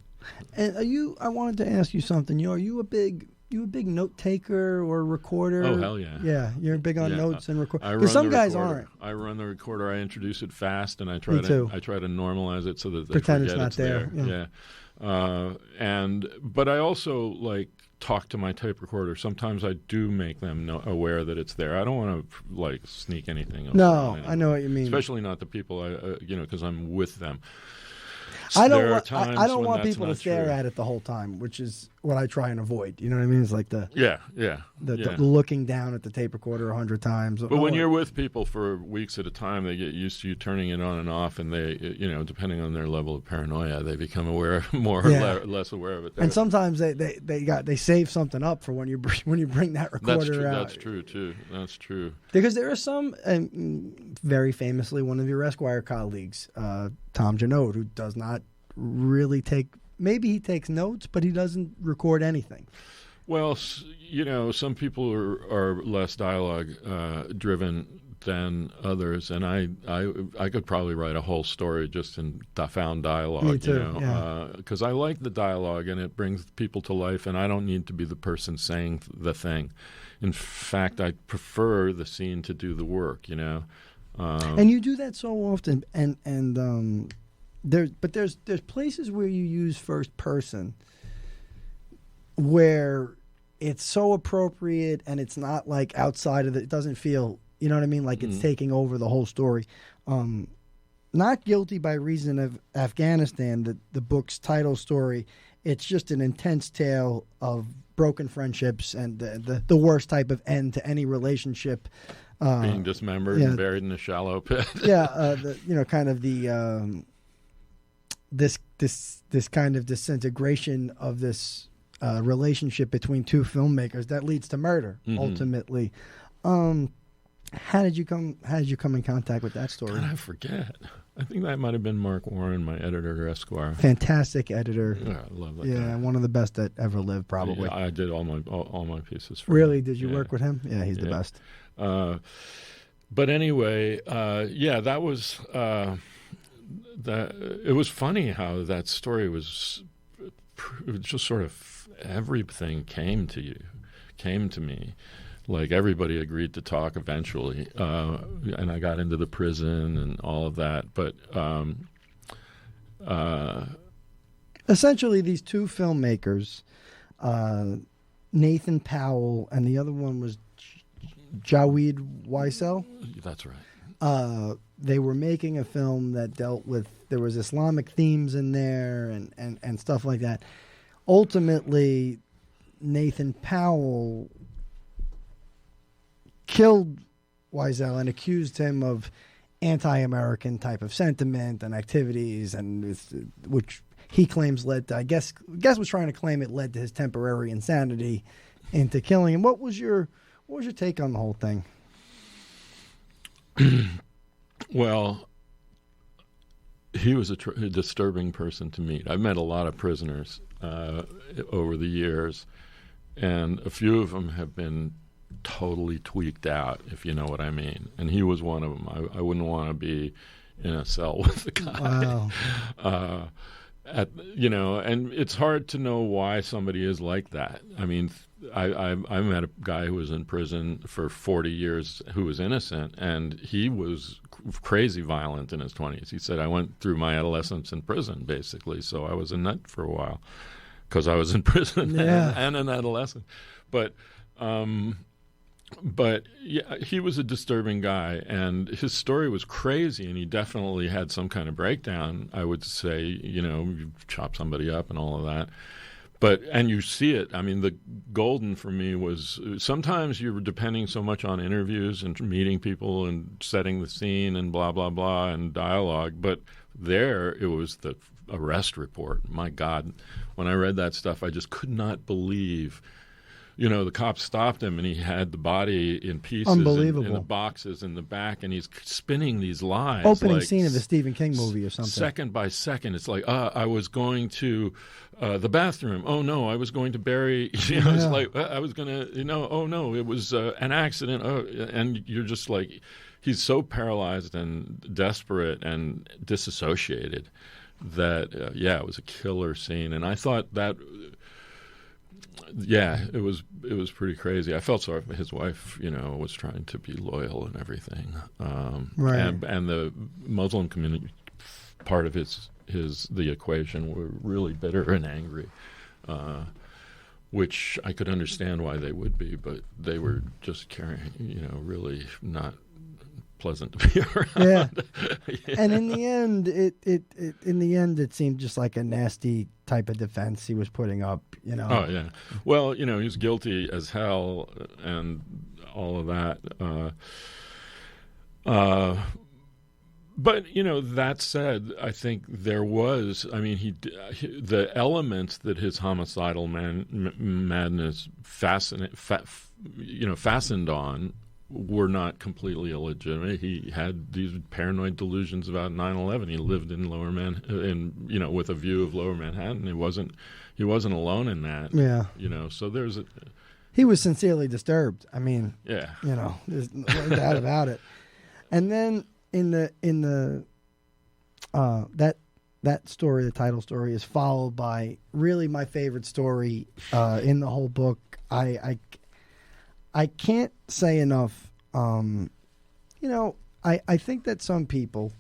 And I wanted to ask you something. Are you a big note taker or recorder?
Oh, hell yeah.
Yeah, you're big on notes and recording.
Because
some guys aren't.
I run the recorder. I introduce it fast, and I try to normalize it so that they
pretend
forget
it's not there.
Yeah. But I also like talk to my tape recorder. Sometimes I do make them aware that it's there. I don't want to like sneak anything else.
No, I know what you mean.
Especially not the people because I'm with them.
I don't want people to stare at it the whole time, which is what I try and avoid. You know what I mean? It's like the looking down at the tape recorder 100 times.
But when you're with people for weeks at a time, they get used to you turning it on and off, and they, depending on their level of paranoia, they become more or less aware of it.
And sometimes they save something up for when you bring that recorder out.
That's true too. That's true.
Because there are some, very famously, one of your Esquire colleagues, Tom Janot, who does not really maybe he takes notes, but he doesn't record anything.
Well, some people are less dialogue driven than others, and I could probably write a whole story just in found dialogue.
Me too,
because I like the dialogue, and it brings people to life, and I don't need to be the person saying the thing. In fact, I prefer the scene to do the work. And you
do that so often, and there's places where you use first person where it's so appropriate, and it's not like outside of it doesn't feel, you know what I mean, like it's taking over the whole story. Not Guilty by Reason of Afghanistan, the book's title story, it's just an intense tale of broken friendships and the worst type of end to any relationship.
Being dismembered and buried in a shallow pit.
This kind of disintegration of this relationship between two filmmakers that leads to murder ultimately. How did you come in contact with that story?
God, I forget. I think that might have been Mark Warren, my editor at Esquire.
Fantastic editor.
Yeah, I love that guy.
Yeah, one of the best that ever lived, probably.
Yeah, I did all my pieces for
Really?
him.
Did you work with him? Yeah, he's the best.
But anyway, that was it was funny how that story was just sort of everything came to me. Like everybody agreed to talk eventually, and I got into the prison and all of that. But
essentially, these two filmmakers, Nathan Powell, and the other one was Jawed Weissel.
That's right.
They were making a film that dealt with, there was Islamic themes in there and stuff like that. Ultimately, Nathan Powell killed Weissel and accused him of anti-American type of sentiment and activities, and which he claims led to, I guess was trying to claim it led to his temporary insanity into killing him. What was your take on the whole thing?
Well, he was a disturbing person to meet. I've met a lot of prisoners over the years, and a few of them have been totally tweaked out, if you know what I mean. And he was one of them. I wouldn't want to be in a cell with the guy.
Wow.
And it's hard to know why somebody is like that. I mean, I met a guy who was in prison for 40 years who was innocent, and he was crazy violent in his 20s. He said, I went through my adolescence in prison, basically, so I was a nut for a while because I was in prison and an adolescent. But yeah, he was a disturbing guy, and his story was crazy, and he definitely had some kind of breakdown, I would say, you chop somebody up and all of that. And you see it. I mean, the golden for me was sometimes you were depending so much on interviews and meeting people and setting the scene and blah, blah, blah, and dialogue. But there it was the arrest report. My God, when I read that stuff, I just could not believe. The cops stopped him, and he had the body in pieces in the boxes in the back, and he's spinning these lies.
Opening scene of a Stephen King movie or something.
Second by second. It's like, I was going to the bathroom. Oh, no, I was going to bury. It's like, I was going to, oh, no, it was an accident. Oh, and you're just like, he's so paralyzed and desperate and disassociated that, it was a killer scene. And I thought that... Yeah, it was pretty crazy. I felt sorry for his wife, was trying to be loyal and everything.
Right.
And the Muslim community part of the equation were really bitter and angry, which I could understand why they would be, but they were just carrying, really not pleasant to be around.
Yeah. And in the end, it seemed just like a nasty type of defense he was putting up.
Oh yeah. Well, he was guilty as hell and all of that. But that said, I think there was. I mean, the elements that his homicidal madness fastened on were not completely illegitimate. He had these paranoid delusions about 9/11. He lived in Lower Manhattan, with a view of Lower Manhattan. He wasn't alone in that.
Yeah.
So there's
he was sincerely disturbed. I mean,
yeah.
There's no doubt about it. And then in the that story, the title story, is followed by really my favorite story in the whole book. I can't say enough. I think that some people,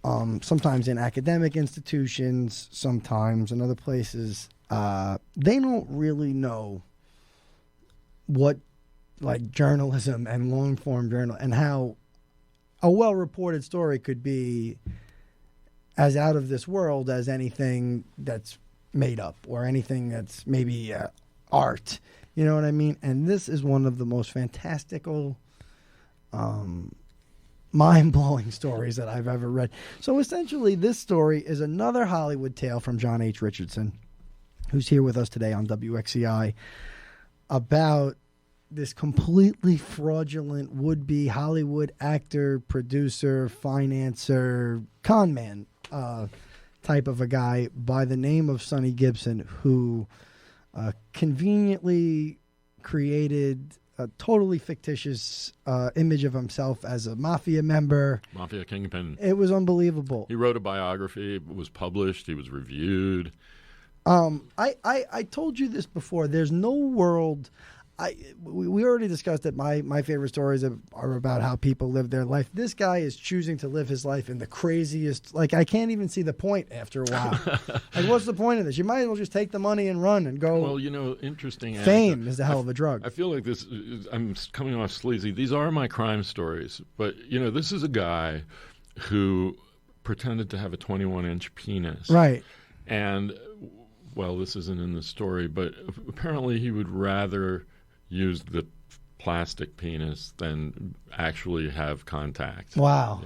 sometimes in academic institutions, sometimes in other places, they don't really know what journalism and long form journal and how a well reported story could be as out of this world as anything that's made up or anything that's maybe art. You know what I mean? And this is one of the most fantastical, mind-blowing stories that I've ever read. So essentially, this story is another Hollywood tale from John H. Richardson, who's here with us today on WXCI, about this completely fraudulent would-be Hollywood actor, producer, financer, con man type of a guy by the name of Sonny Gibson, who... conveniently created a totally fictitious image of himself as a mafia member.
Mafia kingpin.
It was unbelievable.
He wrote a biography. It was published. He was reviewed.
I told you this before. There's no world. We already discussed that my favorite stories are about how people live their life. This guy is choosing to live his life in the craziest. Like, I can't even see the point after a while. Like, what's the point of this? You might as well just take the money and run and go.
Well, interesting.
Fame is a hell of a drug.
I feel like this. I'm coming off sleazy. These are my crime stories, but this is a guy who pretended to have a 21-inch penis.
Right.
And well, this isn't in the story, but apparently he would rather use the plastic penis than actually have contact.
Wow.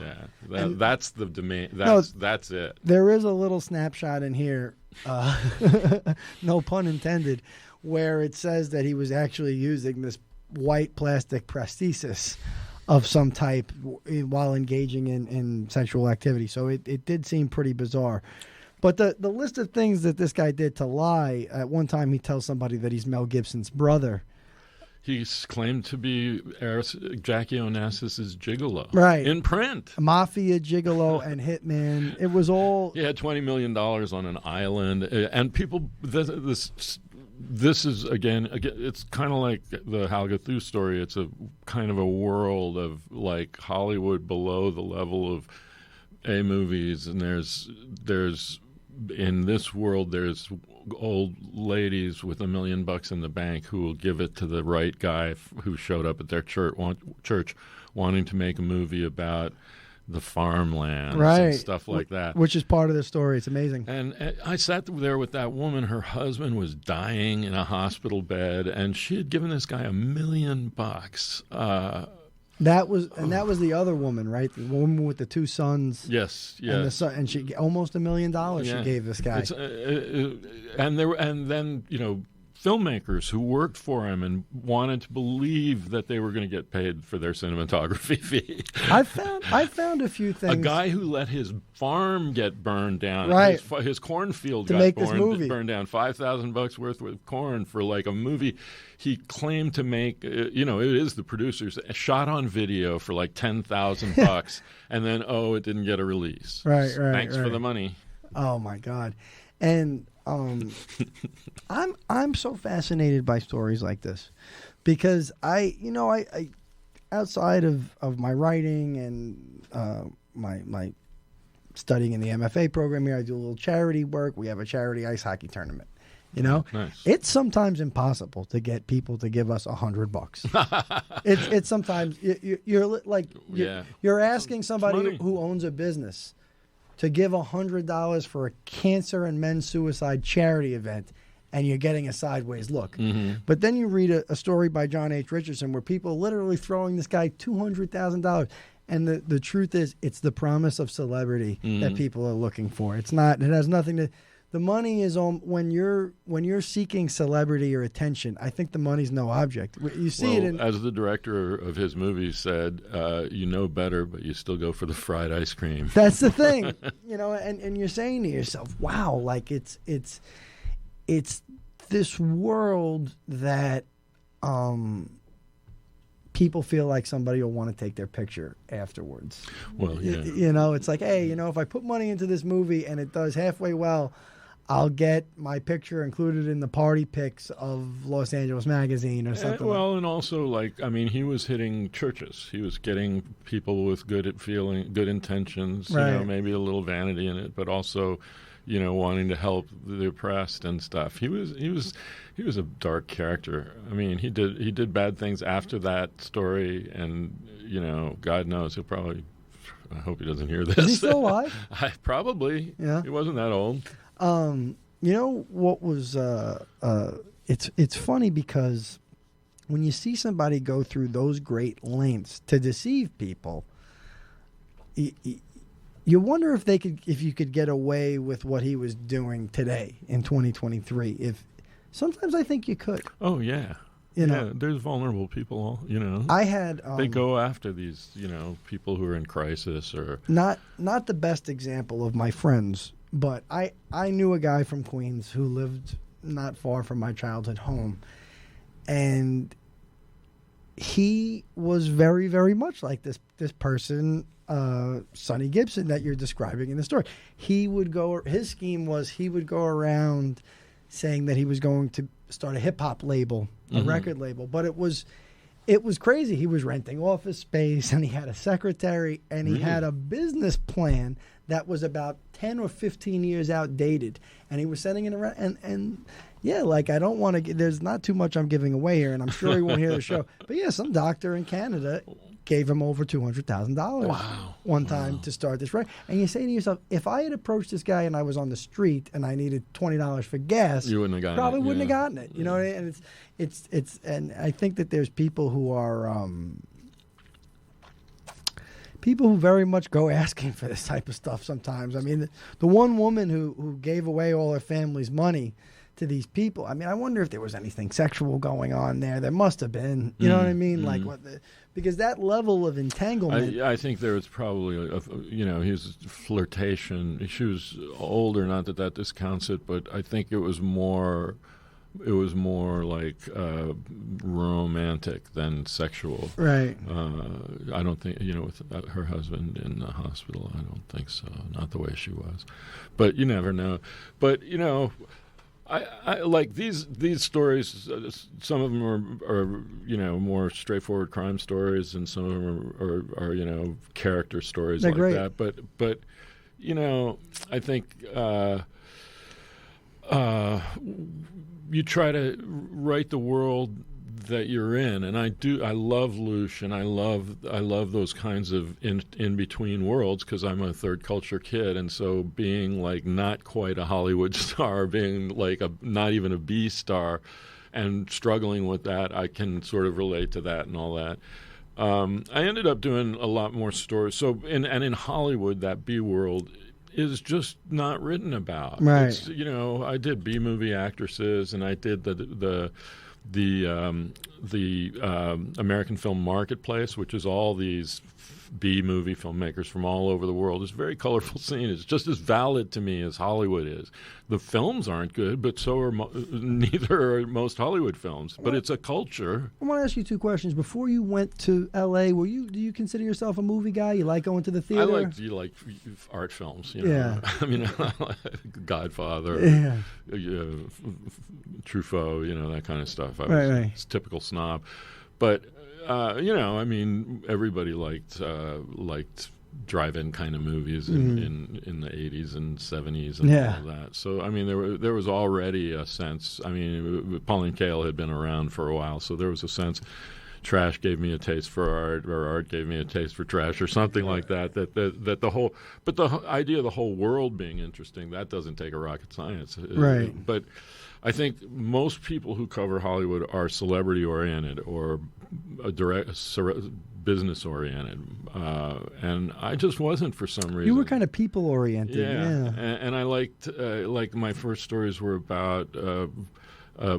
Yeah, that's the demand. That's it.
There is a little snapshot in here, no pun intended, where it says that he was actually using this white plastic prosthesis of some type while engaging in sexual activity. So it did seem pretty bizarre. But the list of things that this guy did to lie, at one time he tells somebody that he's Mel Gibson's brother.
He's claimed to be Jackie Onassis's gigolo.
Right.
In print.
Mafia, gigolo, and hitman. It was all...
He had $20 million on an island. And people... This is, again, it's kind of like the Halgathu story. It's a kind of a world of, like, Hollywood below the level of A movies. And there's in this world, there's old ladies with $1 million in the bank who will give it to the right guy who showed up at their church wanting to make a movie about the farmlands and stuff like that.
Which is part of the story. It's amazing.
And I sat there with that woman. Her husband was dying in a hospital bed, and she had given this guy $1 million.
That was the other woman, right? The woman with the two sons.
Yes.
And she almost $1 million she gave this guy.
And then filmmakers who worked for him and wanted to believe that they were going to get paid for their cinematography fee.
I found a few things.
A guy who let his farm get burned down,
right?
His cornfield burned down. $5,000 worth of corn for like a movie. He claimed to make, it is the producers shot on video for like $10,000, and then it didn't get a release.
Right.
Thanks for the money.
Oh my God, and. I'm so fascinated by stories like this because I outside of my writing and my studying in the MFA program here, I do a little charity work. We have a charity ice hockey tournament.
Nice.
It's sometimes impossible to get people to give us $100. It's sometimes you're asking somebody who owns a business to give $100 for a cancer and men's suicide charity event, and you're getting a sideways look.
Mm-hmm.
But then you read a story by John H. Richardson where people are literally throwing this guy $200,000. And the truth is, it's the promise of celebrity that people are looking for. It's not. It has nothing to. The money is on when you're seeking celebrity or attention. I think the money's no object. You see it
as the director of his movie said, you know better, but you still go for the fried ice cream.
That's the thing, And you're saying to yourself, "Wow, like it's this world that people feel like somebody will want to take their picture afterwards."
Well, yeah.
It's like, hey, if I put money into this movie and it does halfway well, I'll get my picture included in the party pics of Los Angeles Magazine or something.
And also, he was hitting churches. He was getting people with good intentions,
right.
Maybe a little vanity in it, but also, wanting to help the oppressed and stuff. He was a dark character. I mean, he did bad things after that story, and God knows he'll probably. I hope he doesn't hear this.
Is he still alive?
Probably.
Yeah.
He wasn't that old.
What was it's funny because when you see somebody go through those great lengths to deceive people, you wonder if you could get away with what he was doing today in 2023. Sometimes I think you could.
Oh yeah. There's vulnerable people,
I had
they go after these, people who are in crisis or
not the best example of my friends, but I knew a guy from Queens who lived not far from my childhood home, and he was very, very much like this person, Sonny Gibson, that you're describing in the story. His scheme was he would go around saying that he was going to start a hip-hop label, a record label, but it was crazy. He was renting office space, and he had a secretary, and he had a business plan that was about 10 or 15 years outdated, and he was sending it around, and yeah, like, I don't want to, there's not too much I'm giving away here, and I'm sure he won't hear the show, but yeah, some doctor in Canada gave him over $200,000 one time to start this, right? And you say to yourself, if I had approached this guy and I was on the street and I needed $20 for gas,
you wouldn't have gotten
probably
it.
wouldn't have gotten it. You know, and it's and I think that there's people who are people who very much go asking for this type of stuff sometimes. I mean, the one woman who gave away all her family's money to these people, I mean, I wonder if there was anything sexual going on there. There must have been. You know what I mean? Like because that level of entanglement.
I think there was probably, his flirtation. She was older, not that discounts it, but I think it was more like romantic than sexual.
Right.
I don't think, with her husband in the hospital, I don't think so. Not the way she was. But you never know. But, I like these stories. Some of them are more straightforward crime stories, and some of them are character stories.
They're
like
great.
that. But I think you try to write the world that you're in, and I love Lush, and I love those kinds of in between worlds, because I'm a third culture kid, and so being like not quite a Hollywood star, being like not even a B star, and struggling with that, I can sort of relate to that and all that. I ended up doing a lot more stories. So in Hollywood, that B world is just not written about.
Right.
It's, I did B movie actresses, and I did the American Film Marketplace, which is all these B movie filmmakers from all over the world. It's a very colorful scene. It's just as valid to me as Hollywood is. The films aren't good, but so are neither are most Hollywood films. But it's a culture.
I want to ask you two questions. Before you went to L.A., do you consider yourself a movie guy? You like going to the theater?
You like art films.
Yeah.
I mean, Godfather, Truffaut, that kind of stuff. It's typical snob. But I mean, everybody liked drive-in kind of movies in the 80s and 70s and all of that. So, I mean, there was already a sense. I mean, Pauline Kael had been around for a while, so there was a sense. Trash gave me a taste for art, or art gave me a taste for trash, or something like that. But the idea of the whole world being interesting, that doesn't take a rocket science,
right?
But I think most people who cover Hollywood are celebrity oriented or business oriented, and I just wasn't for some reason.
You were kind of people oriented,
yeah. And I liked my first stories were about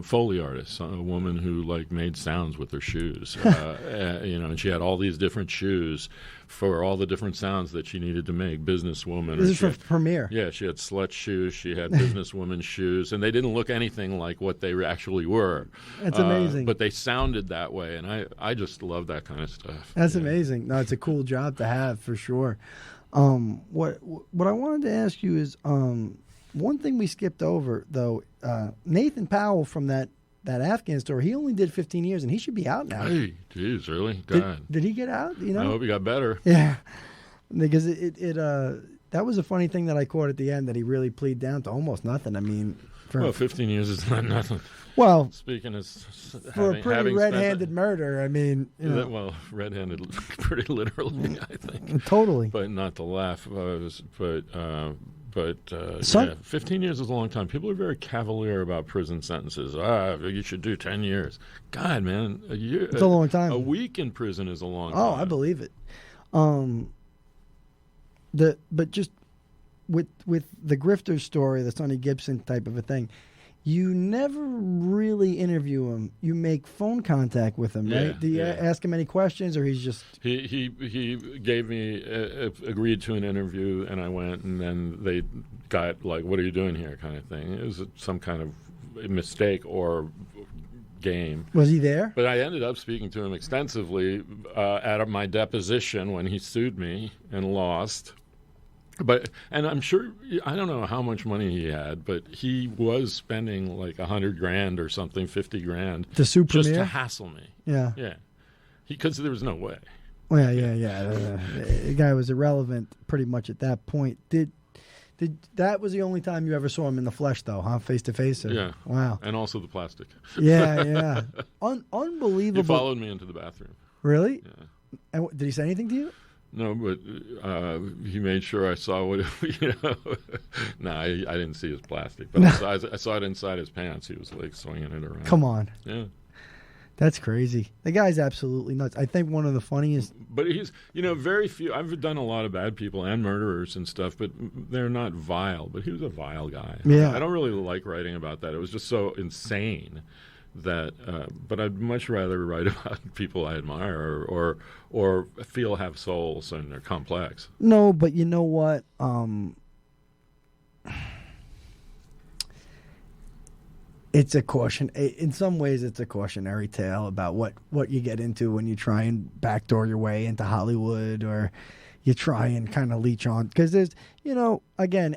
Foley artist, a woman who made sounds with her shoes, and she had all these different shoes for all the different sounds that she needed to make. Businesswoman.
This is for Premiere.
Yeah, she had slut shoes, she had businesswoman shoes, and they didn't look anything like what they actually were.
That's amazing.
But they sounded that way, and I just love that kind of stuff.
That's amazing. No, it's a cool job to have for sure. What I wanted to ask you is. One thing we skipped over, though, Nathan Powell from that Afghan story, he only did 15 years, and he should be out now.
Hey, geez, really? God.
Did he get out?
I hope he got better.
Yeah, because that was a funny thing that I caught at the end, that he really pleaded down to almost nothing. I mean,
15 years is not nothing.
Well,
speaking as
for a pretty red-handed murder, I mean,
well, red-handed, pretty literally, I think.
Totally,
but not to laugh. But 15 years is a long time. People are very cavalier about prison sentences. You should do 10 years. God, man, a year.
It's a long time.
A week in prison is a long time.
Oh, I believe it. But just with the grifter story, the Sonny Gibson type of a thing, you never really interview him. You make phone contact with him, right? Do you ask him any questions, or he's just...
He gave me, agreed to an interview, and I went, and then they got, what are you doing here kind of thing. It was some kind of mistake or game.
Was he there?
But I ended up speaking to him extensively at my deposition when he sued me and lost. And I'm sure, I don't know how much money he had, but he was spending like $100,000 or something, $50,000
to sue
just
Premiere?
to hassle me.
Yeah.
Yeah. Because there was no way.
Well, yeah. The guy was irrelevant pretty much at that point. Did that was the only time you ever saw him in the flesh, though, huh? Face to face?
Yeah.
Wow.
And also the plastic.
Yeah. Unbelievable.
He followed me into the bathroom.
Really?
Yeah.
And did he say anything to you?
No, but he made sure I saw what, No, I didn't see his plastic, but I saw it inside his pants. He was like swinging it around.
Come on.
Yeah.
That's crazy. The guy's absolutely nuts. I think one of the funniest.
But he's, very few. I've done a lot of bad people and murderers and stuff, but they're not vile. But he was a vile guy.
Yeah.
I don't really like writing about that. It was just so insane that. But I'd much rather write about people I admire or feel have souls and they're complex.
No, but you know what? It's a caution. In some ways, it's a cautionary tale about what you get into when you try and backdoor your way into Hollywood, or you try and kind of leech on. Because there's, again,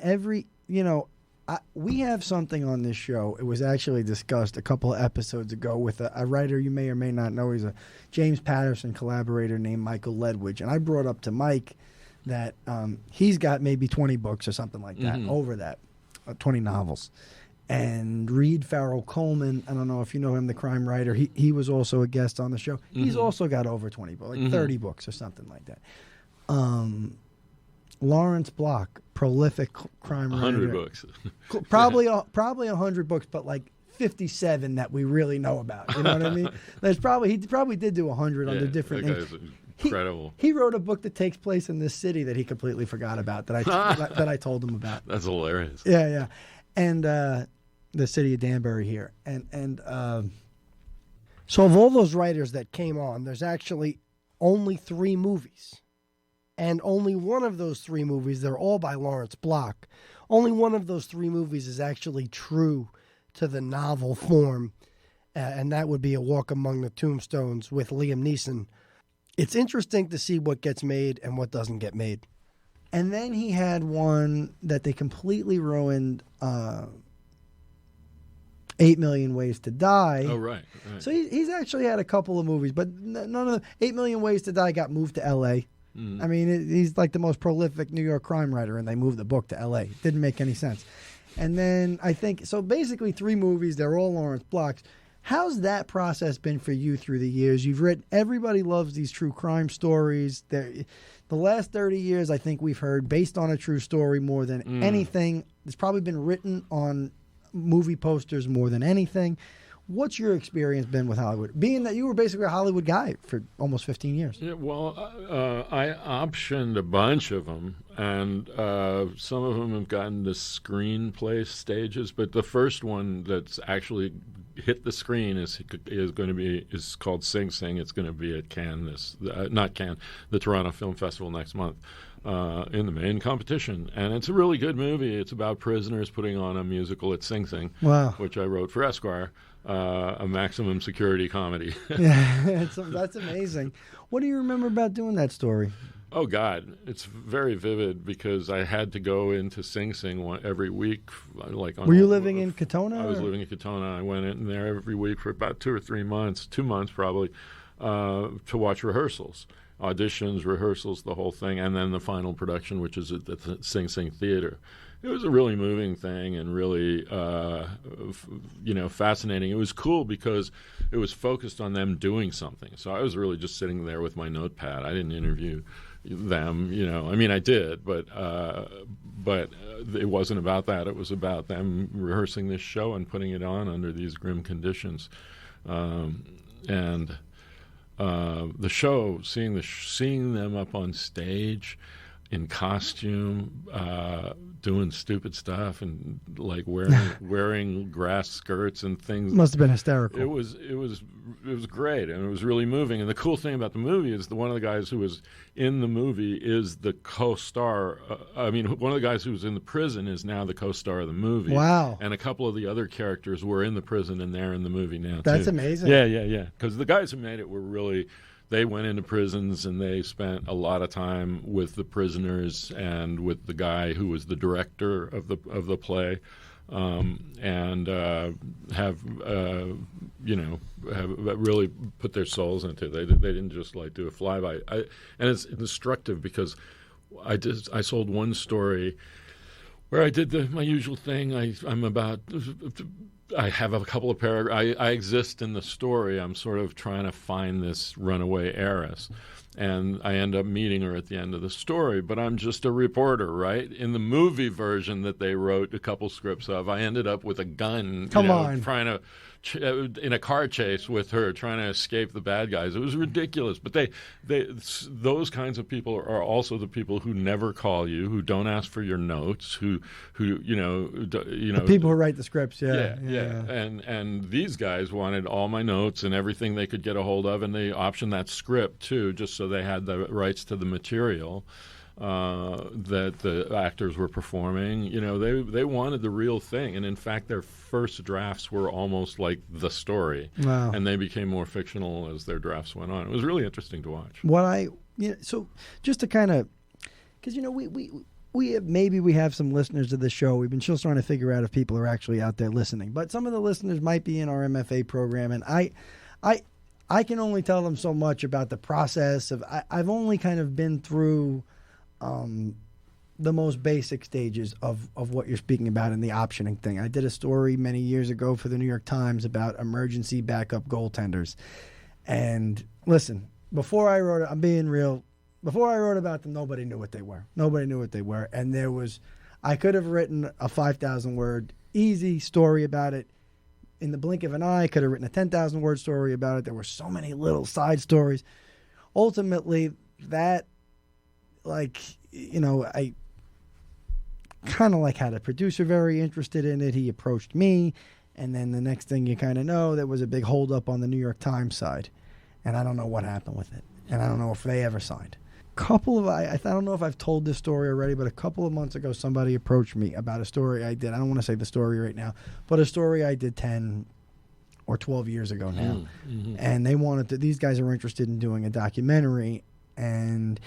we have something on this show. It was actually discussed a couple of episodes ago with a writer you may or may not know. He's a James Patterson collaborator named Michael Ledwidge. And I brought up to Mike that he's got maybe 20 books or something like that, over that, 20 novels. And Reed Farrell Coleman, I don't know if you know him, the crime writer, he was also a guest on the show. He's also got over 20 books, like 30 books or something like that. Lawrence Block, prolific crime writer.
100 books.
Probably 100 books, but like 57 that we really know about. You know what I mean? He probably did do 100 under different names.
That guy's incredible.
He wrote a book that takes place in this city that he completely forgot about that I told him about.
That's hilarious.
Yeah. And the city of Danbury here. And so of all those writers that came on, there's actually only 3 movies. And only one of those 3 movies, they're all by Lawrence Block, only one of those 3 movies is actually true to the novel form, and that would be A Walk Among the Tombstones with Liam Neeson. It's interesting to see what gets made and what doesn't get made. And then he had one that they completely ruined, 8 Million Ways to Die.
Oh, right.
So he's actually had a couple of movies, but none of the 8 Million Ways to Die got moved to L.A. I mean, he's like the most prolific New York crime writer, and they moved the book to L.A. It didn't make any sense. And then I think, so basically 3 movies, they're all Lawrence Block's. How's that process been for you through the years? You've written, everybody loves these true crime stories. The last 30 years, I think we've heard, based on a true story more than anything. It's probably been written on movie posters more than anything. What's your experience been with Hollywood? Being that you were basically a Hollywood guy for almost 15 years.
Yeah, well, I optioned a bunch of them, and some of them have gotten to screenplay stages. But the first one that's actually hit the screen is called Sing Sing. It's going to be at Cannes, the Toronto Film Festival next month. In the main competition, and it's a really good movie. It's about prisoners putting on a musical at Sing Sing, which I wrote for Esquire, a maximum security comedy.
Yeah, that's amazing. What do you remember about doing that story?
Oh God, it's very vivid because I had to go into Sing Sing every week. Were you living in Katona? I was living in Katona. I went in there every week for about 2 or 3 months, 2 months probably, to watch rehearsals. Auditions, rehearsals, the whole thing, and then the final production, which is at the Sing Sing Theater. It was a really moving thing and really, fascinating. It was cool because it was focused on them doing something. So I was really just sitting there with my notepad. I didn't interview them, I mean, I did, but it wasn't about that. It was about them rehearsing this show and putting it on under these grim conditions, the show, seeing them up on stage in costume, doing stupid stuff and like wearing grass skirts and things.
Must have been hysterical.
It was was great, and it was really moving. And the cool thing about the movie is one of the guys who was in the movie is the co-star. One of the guys who was in the prison is now the co-star of the movie.
Wow!
And a couple of the other characters were in the prison, and they're in the movie now.
That's
too.
amazing.
Yeah. Because the guys who made it were really. They went into prisons and they spent a lot of time with the prisoners and with the guy who was the director of the play, and have really put their souls into it. They didn't just like do a flyby. And it's instructive because I sold one story where I did my usual thing. I have a couple of paragraphs. I exist in the story. I'm sort of trying to find this runaway heiress. And I end up meeting her at the end of the story, but I'm just a reporter, right? In the movie version that they wrote a couple scripts of, I ended up with a gun, trying to in a car chase with her, trying to escape the bad guys. It was ridiculous. But those kinds of people are also the people who never call you, who don't ask for your notes, who
the people who write the scripts. Yeah.
And these guys wanted all my notes and everything they could get a hold of, and they optioned that script too, just so they had the rights to the material that the actors were performing. They wanted the real thing, and in fact their first drafts were almost like the story.
Wow.
And they became more fictional as their drafts went on. It was really interesting to watch.
So just to kind of, because we have some listeners of the show. We've been just trying to figure out if people are actually out there listening, but some of the listeners might be in our MFA program, and I can only tell them so much about the process of. I've only kind of been through the most basic stages of what you're speaking about in the optioning thing. I did a story many years ago for the New York Times about emergency backup goaltenders. And listen, before I wrote it, I'm being real. Before I wrote about them, nobody knew what they were. And I could have written a 5,000-word easy story about it. In the blink of an eye, I could have written a 10,000-word story about it. There were so many little side stories. Ultimately, that, I kind of had a producer very interested in it. He approached me, and then the next thing you kind of know, there was a big holdup on the New York Times side, and I don't know what happened with it, and I don't know if they ever signed. I don't know if I've told this story already, but a couple of months ago, somebody approached me about a story I did. I don't want to say the story right now, but a story I did 10 or 12 years ago now, and they wanted to. These guys are interested in doing a documentary. And,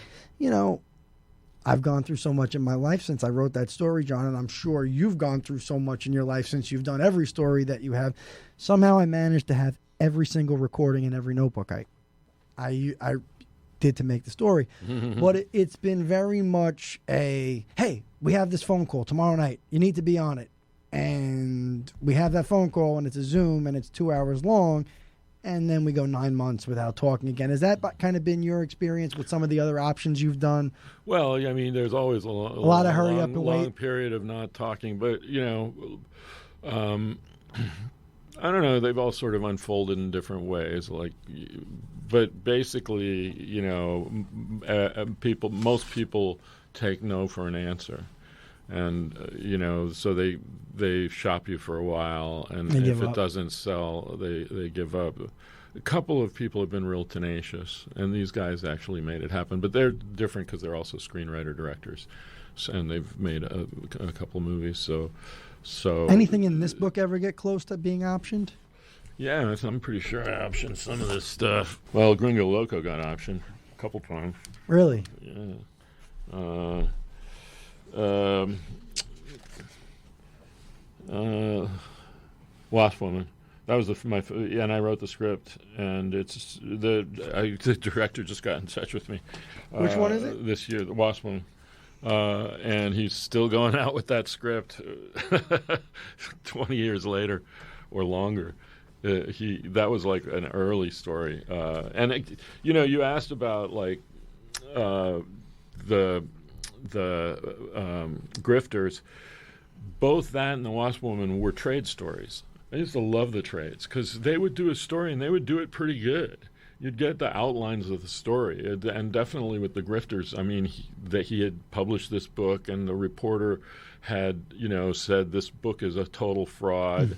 I've gone through so much in my life since I wrote that story, John, and I'm sure you've gone through so much in your life since you've done every story that you have. Somehow I managed to have every single recording in every notebook I did to make the story. But it's been very much hey, we have this phone call tomorrow night. You need to be on it. And we have that phone call, and it's a Zoom, and it's 2 hours long. And then we go 9 months without talking again. Has that kind of been your experience with some of the other options you've done?
Well, there's always a
lot of hurry up and wait.
Long period of not talking. But, I don't know. They've all sort of unfolded in different ways. But basically, most people take no for an answer. And, so they shop you for a while, and if it doesn't sell, they give up. A couple of people have been real tenacious, and these guys actually made it happen. But they're different because they're also screenwriter directors, and they've made a couple of movies. So
anything in this book ever get close to being optioned?
Yeah, I'm pretty sure I optioned some of this stuff. Well, Gringo Loco got optioned a couple times.
Really?
Yeah. Wasp Woman. That was and I wrote the script, and the director just got in touch with me.
Which one is it?
This year, the Wasp Woman. And he's still going out with that script 20 years later or longer. That was like an early story. And you asked about the grifters. Both that and the Wasp Woman were trade stories. I used to love the trades because they would do a story and they would do it pretty good. You'd get the outlines of the story, and definitely with the grifters. I mean, he had published this book, and the reporter had said this book is a total fraud.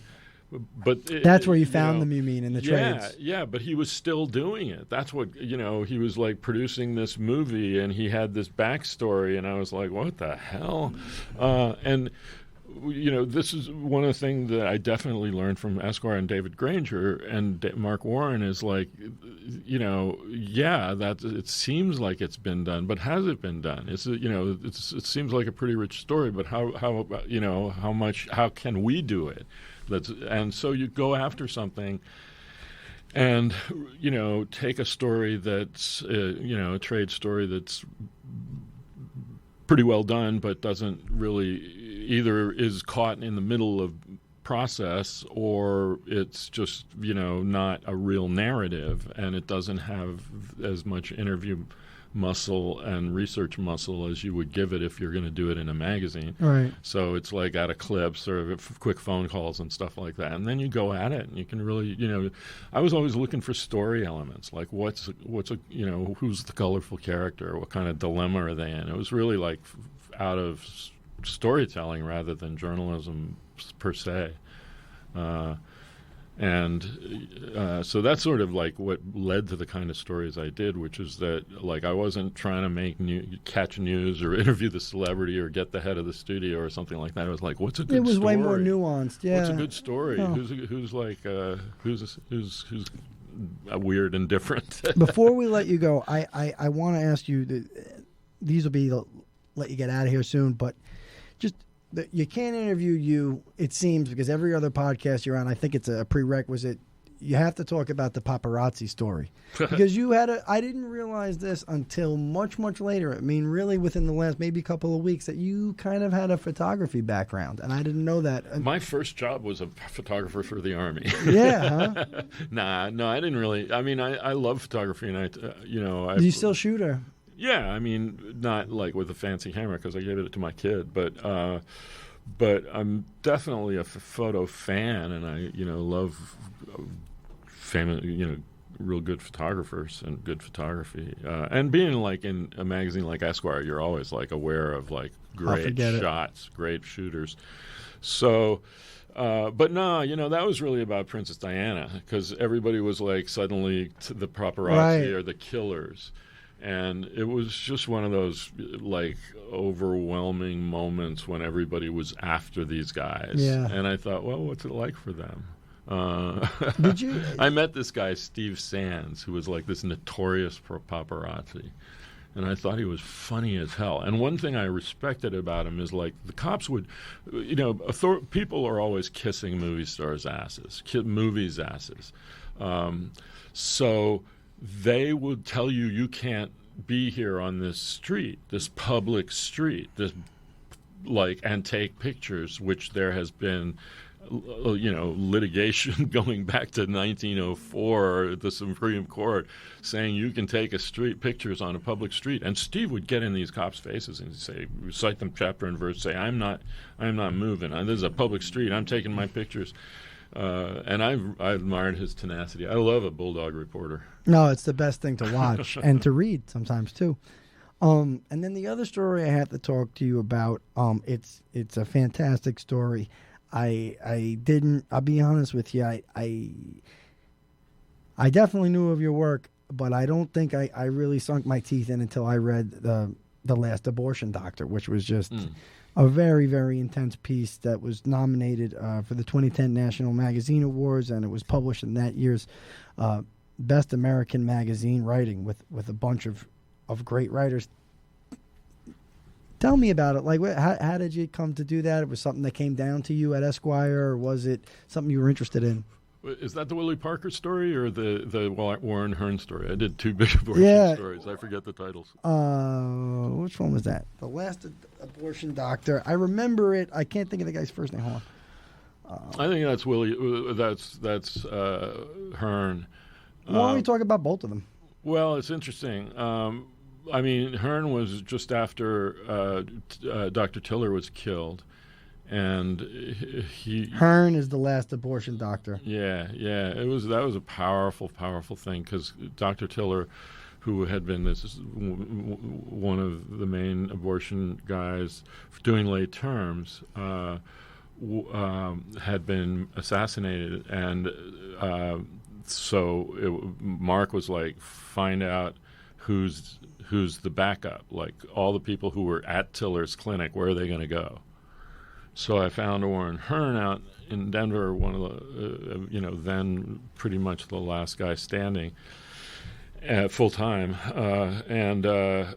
But
that's where you found them, you mean, in the trades?
Yeah, but he was still doing it. That's what, he was like producing this movie, and he had this backstory, and I was like, what the hell? And this is one of the things that I definitely learned from Esquire and David Granger and Mark Warren is like, that it seems like it's been done, but has it been done? It seems like a pretty rich story, but how can we do it? And so you go after something and, take a story that's, a trade story that's pretty well done, but doesn't really either is caught in the middle of process or it's just, not a real narrative, and it doesn't have as much interview muscle and research muscle as you would give it if you're going to do it in a magazine.
Right.
So it's like out of clips or quick phone calls and stuff like that. And then you go at it and you can really, I was always looking for story elements, like who's the colorful character, what kind of dilemma are they in? It was really like out of storytelling rather than journalism per se. So that's sort of like what led to the kind of stories I did, which is that like I wasn't trying to catch news or interview the celebrity or get the head of the studio or something like that. I was like, what's a good story?
It was way more nuanced. Yeah.
What's a good story?
Oh.
Who's weird and different?
Before we let you go, I want to ask you. These will be let you get out of here soon, but just. You can't interview you, it seems, because every other podcast you're on, I think it's a prerequisite. You have to talk about the paparazzi story. Because I didn't realize this until much, much later. I mean, really within the last maybe couple of weeks that you kind of had a photography background, and I didn't know that.
My first job was a photographer for the Army.
Yeah, huh?
No, I didn't really. I mean, I love photography, and
Do you still shoot her?
Yeah, I mean, not like with a fancy camera because I gave it to my kid, but I'm definitely a photo fan, and I, love famous, real good photographers and good photography. And being like in a magazine like Esquire, you're always like aware of like great shots, great shooters. So. But no, that was really about Princess Diana because everybody was like suddenly the paparazzi or the killers. And it was just one of those like overwhelming moments when everybody was after these guys.
Yeah.
And I thought, well, what's it like for them?
Did you?
I met this guy, Steve Sands, who was like this notorious paparazzi. And I thought he was funny as hell. And one thing I respected about him is like the cops would, people are always kissing movie stars' asses, movies' asses. So they would tell you can't be here on this street, this public street, and take pictures, which there has been, litigation going back to 1904 at the Supreme Court saying you can take pictures on a public street. And Steve would get in these cops' faces and say, recite them chapter and verse, say, I'm not moving. This is a public street. I'm taking my pictures. And I admired his tenacity. I love a bulldog reporter.
No, it's the best thing to watch and to read sometimes too. And then the other story I have to talk to you about, it's a fantastic story. I'll be honest with you, I definitely knew of your work, but I don't think I really sunk my teeth in until I read The Last Abortion Doctor, which was just a very, very intense piece that was nominated for the 2010 National Magazine Awards, and it was published in that year's Best American Magazine Writing with a bunch of great writers. Tell me about it. Like, how did you come to do that? It was something that came down to you at Esquire, or was it something you were interested in?
Is that the Willie Parker story or the Warren Hearn story? I did two big abortion stories. I forget the titles.
Which one was that? The Last Abortion Doctor. I remember it. I can't think of the guy's first name. Hold on.
I think that's Willie. That's Hearn.
Why don't we talk about both of them?
Well, it's interesting. I mean, Hearn was just after Dr. Tiller was killed, and
Hearn is the last abortion doctor.
Yeah. That was a powerful thing because Dr. Tiller, who had been one of the main abortion guys doing late terms, had been assassinated, and so Mark was like, find out who's the backup, like all the people who were at Tiller's clinic, where are they going to go? So I found Warren Hearn out in Denver, one of the, then pretty much the last guy standing full time, and I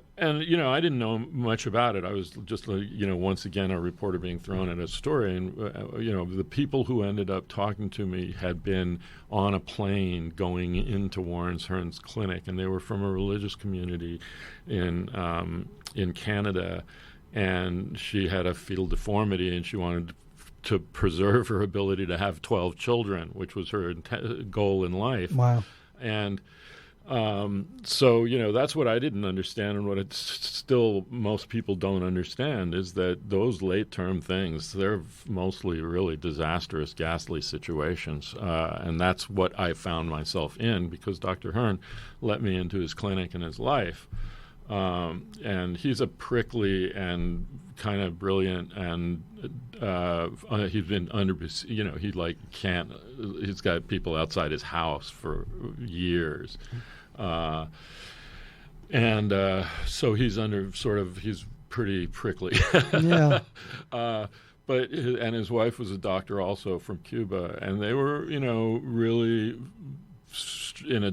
didn't know much about it. I was just once again a reporter being thrown at a story, and the people who ended up talking to me had been on a plane going into Warren Hearn's clinic, and they were from a religious community in Canada, and she had a fetal deformity, and she wanted to preserve her ability to have 12 children, which was her goal in life.
Wow.
And so, that's what I didn't understand, and what it's still most people don't understand is that those late-term things, they're mostly really disastrous, ghastly situations. And that's what I found myself in, because Dr. Hearn let me into his clinic and his life. And he's a prickly and kind of brilliant, and he's been he's got people outside his house for years. So he's pretty prickly.
Yeah.
But his wife was a doctor also from Cuba, and they were, really in a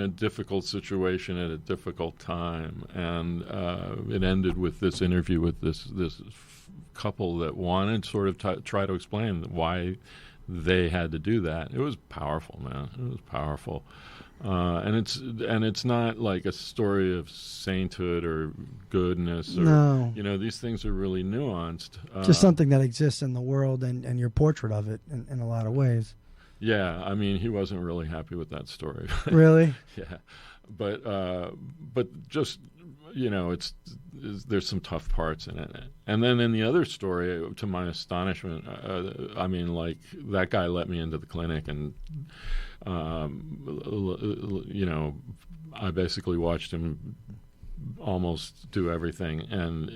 difficult situation at a difficult time, and it ended with this interview with this couple that wanted sort of try to explain why they had to do that. It was powerful, man. It was powerful. And it's not like a story of sainthood or goodness. Or,
no.
These things are really nuanced.
Just something that exists in the world, and your portrait of it in a lot of ways.
Yeah, I mean, he wasn't really happy with that story.
Really?
Yeah, but just there's some tough parts in it. And then in the other story, to my astonishment, that guy let me into the clinic, and I basically watched him almost do everything, and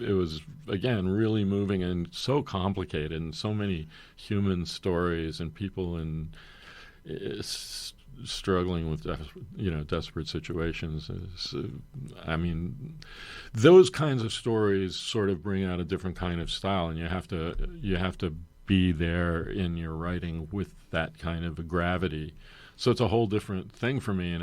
it was, again, really moving and so complicated, and so many human stories and people struggling with desperate situations. Those kinds of stories sort of bring out a different kind of style, and you have to be there in your writing with that kind of a gravity. So it's a whole different thing for me, and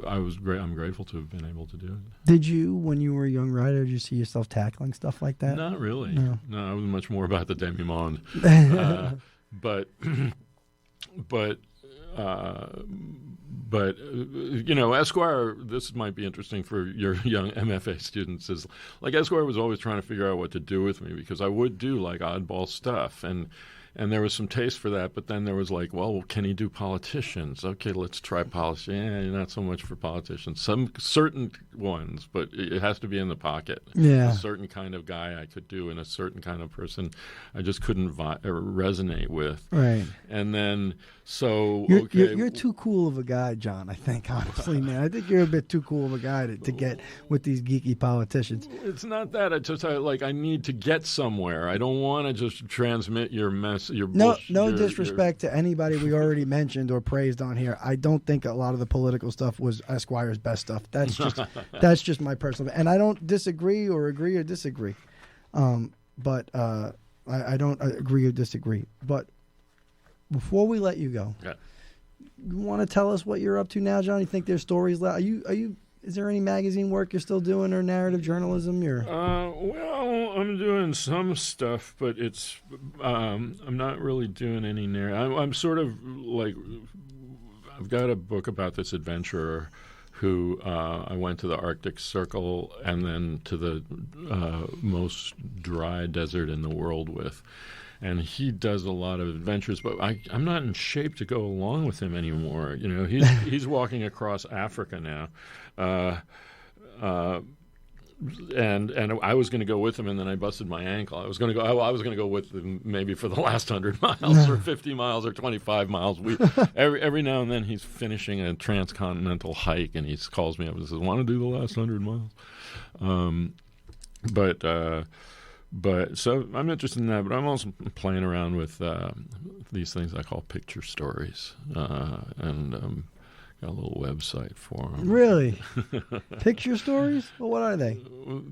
I'm grateful to have been able to do it.
Did you, when you were a young writer, did you see yourself tackling stuff like that?
Not really.
No,
I was much more about the demi-monde. But Esquire, this might be interesting for your young MFA students, is like Esquire was always trying to figure out what to do with me, because I would do like oddball stuff, and there was some taste for that, but then there was like, well, can he do politicians? Okay, let's try politicians. Yeah, not so much for politicians. Some certain ones, but it has to be in the pocket.
Yeah.
A certain kind of guy I could do, and a certain kind of person I just couldn't resonate with.
Right.
And then, so,
You're too cool of a guy, John, I think, honestly, man. I think you're a bit too cool of a guy to get with these geeky politicians.
It's not that. I need to get somewhere. I don't want to just transmit your mess.
No disrespect to anybody we already mentioned or praised on here. I don't think a lot of the political stuff was Esquire's best stuff. That's just my personal. And I don't disagree or agree or disagree. But I don't agree or disagree. But before we let you go,
yeah.
You want to tell us what you're up to now, John? You think there's stories left? Are you? Is there any magazine work you're still doing, or narrative journalism?
Well, I'm doing some stuff, but it's I'm not really doing any narrative. I'm sort of like, I've got a book about this adventurer who I went to the Arctic Circle and then to the most dry desert in the world with. And he does a lot of adventures, but I'm not in shape to go along with him anymore. He's walking across Africa now, and I was going to go with him, and then I busted my ankle. I was going to go with him maybe for the last 100 miles or 50 miles or 25 miles. Every now and then he's finishing a transcontinental hike, and he calls me up and says, "Want to do the last 100 miles?" But so I'm interested in that, but I'm also playing around with these things I call picture stories, and got a little website for them.
Really? Picture stories? Well, what are they?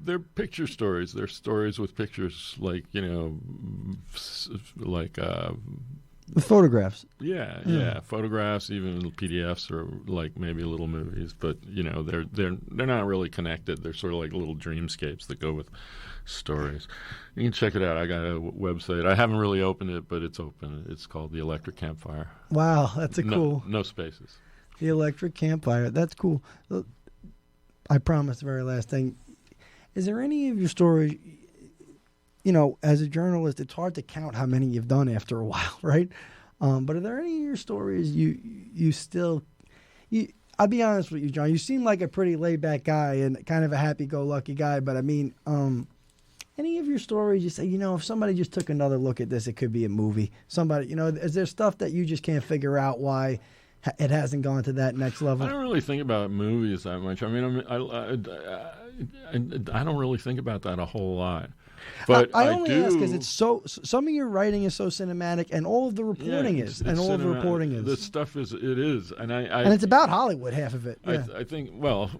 They're picture stories. They're stories with pictures, like, like
The photographs.
yeah, photographs, even PDFs, or like maybe little movies. But they're not really connected. They're sort of like little dreamscapes that go with stories. You can check it out. I got a website. I haven't really opened it, but it's open. It's called The Electric Campfire.
Wow, that's cool.
No spaces.
The Electric Campfire. That's cool. I promise the very last thing. Is there any of your stories, as a journalist, it's hard to count how many you've done after a while, right? But are there any of your stories you still... I'll be honest with you, John. You seem like a pretty laid-back guy and kind of a happy-go-lucky guy, but I mean... any of your stories, you say, if somebody just took another look at this, it could be a movie. Somebody, is there stuff that you just can't figure out why it hasn't gone to that next level?
I don't really think about movies that much. I mean, I don't really think about that a whole lot. But
I only ask because it's some of your writing is so cinematic, and all of the reporting is, and all of the reporting is.
The stuff is, it is, and
and it's about Hollywood, half of it. Yeah.
I think, well,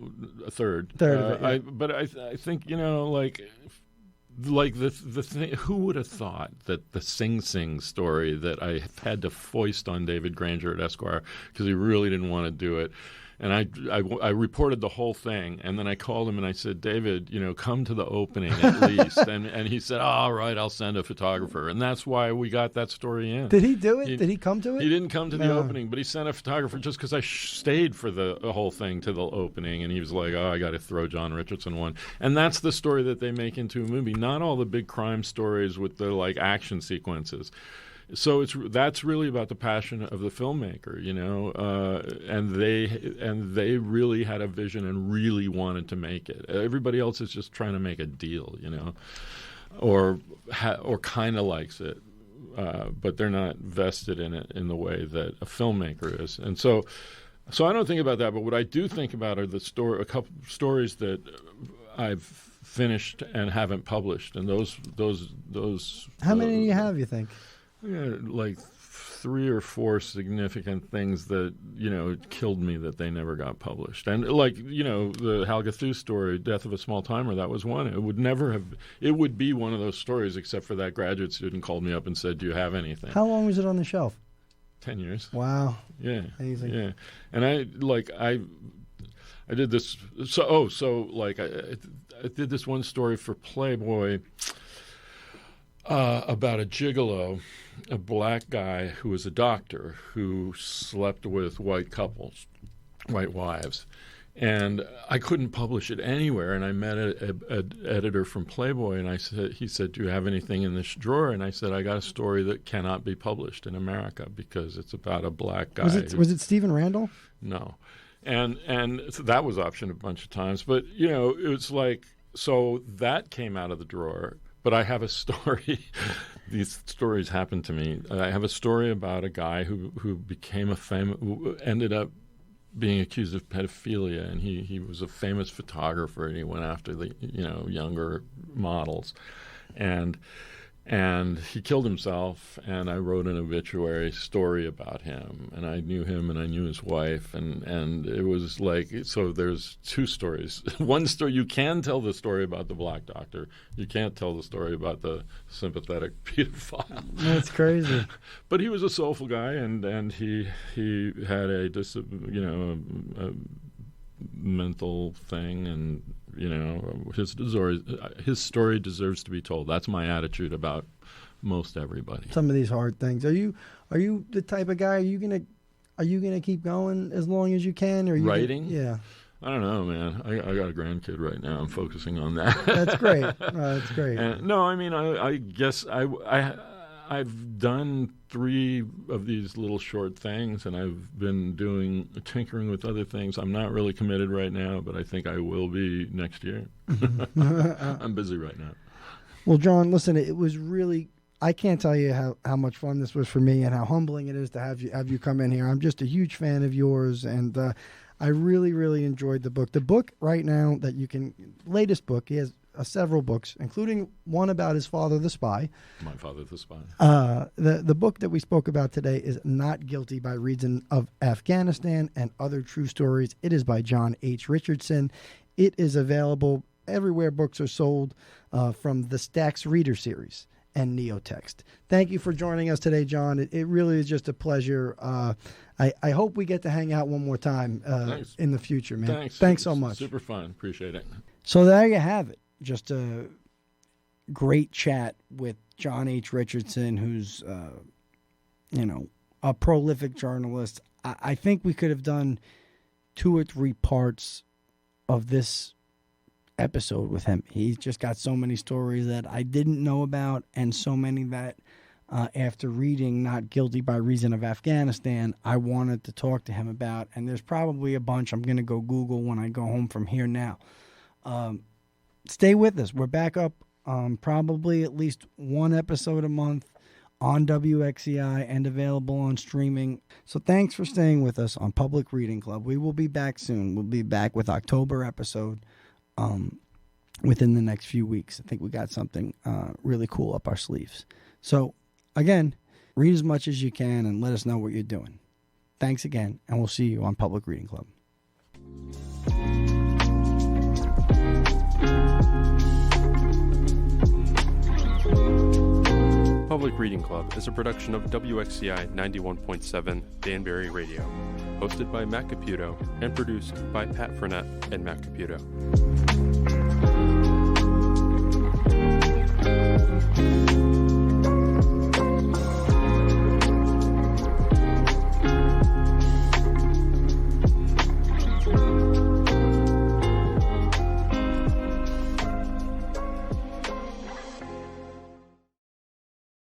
a third.
Of it. Yeah.
But I think like the thing, who would have thought that the Sing Sing story that I had to foist on David Granger at Esquire because he really didn't want to do it, and I reported the whole thing, and then I called him and I said, David, come to the opening at least, and he said, all right, I'll send a photographer, and that's why we got that story in.
Did he do it? Did he come to it?
He didn't come to the opening, but he sent a photographer just because I stayed for the whole thing to the opening, and he was like, I got to throw John Richardson one, and that's the story that they make into a movie, not all the big crime stories with the like action sequences. So that's really about the passion of the filmmaker, and they really had a vision and really wanted to make it. Everybody else is just trying to make a deal, or kind of likes it, but they're not vested in it in the way that a filmmaker is. And so I don't think about that. But what I do think about are a couple stories that I've finished and haven't published, and those.
How many do you have? You think?
Yeah, like 3 or 4 significant things that killed me that they never got published, and the Hal Gathou story, Death of a Small Timer, that was one. It would be one of those stories, except for that graduate student called me up and said, "Do you have anything?"
How long was it on the shelf?
10 years.
Wow.
Yeah.
Amazing.
Yeah, and I did this. I did this one story for Playboy. About a gigolo, a black guy who was a doctor who slept with white wives. And I couldn't publish it anywhere. And I met an editor from Playboy, and he said, do you have anything in this drawer? And I said, I got a story that cannot be published in America because it's about a black guy.
Was it Stephen Randall?
No. And so that was optioned a bunch of times. But, it was like, so that came out of the drawer. But I have a story. These stories happened to me. I have a story about a guy who who ended up being accused of pedophilia, and he was a famous photographer, and he went after the younger models, and he killed himself. And I wrote an obituary story about him, and I knew him, and I knew his wife, and it was like, so there's 2 stories. One story, you can tell the story about the black doctor. You can't tell the story about the sympathetic pedophile.
That's crazy.
But he was a soulful guy, and he had a mental thing, and his story deserves to be told. That's my attitude about most everybody.
Some of these hard things. Are you the type of guy? Are you gonna keep going as long as you can? Or
writing?
Yeah.
I don't know, man. I got a grandkid right now. I'm focusing on that.
That's great. That's great.
No, I mean, I guess I've done 3 of these little short things, and I've been tinkering with other things. I'm not really committed right now, but I think I will be next year. I'm busy right now.
Well, John, listen, it was really, I can't tell you how much fun this was for me and how humbling it is to have you come in here. I'm just a huge fan of yours, and I really, really enjoyed the book. The book right now latest book, he has several books, including one about his father, the spy.
My Father the Spy.
The book that we spoke about today is Not Guilty by Reason of Afghanistan and Other True Stories. It is by John H. Richardson. It is available everywhere books are sold, from the Stacks Reader Series and NeoText. Thank you for joining us today, John. It really is just a pleasure. I hope we get to hang out one more time in the future, man. Thanks so much.
Super fun. Appreciate it.
So there you have it. Just a great chat with John H. Richardson, who's, a prolific journalist. I think we could have done 2 or 3 parts of this episode with him. He's just got so many stories that I didn't know about, and so many that after reading Not Guilty by Reason of Afghanistan, I wanted to talk to him about. And there's probably a bunch I'm going to go Google when I go home from here now. Stay with us. We're back up probably at least 1 episode a month on WXCI and available on streaming. So thanks for staying with us on Public Reading Club. We will be back soon. We'll be back with October episode within the next few weeks. I think we got something really cool up our sleeves. So again, read as much as you can and let us know what you're doing. Thanks again, and we'll see you on Public Reading Club.
Public Reading Club is a production of WXCI 91.7 Danbury Radio, hosted by Matt Caputo and produced by Pat Frenette and Matt Caputo.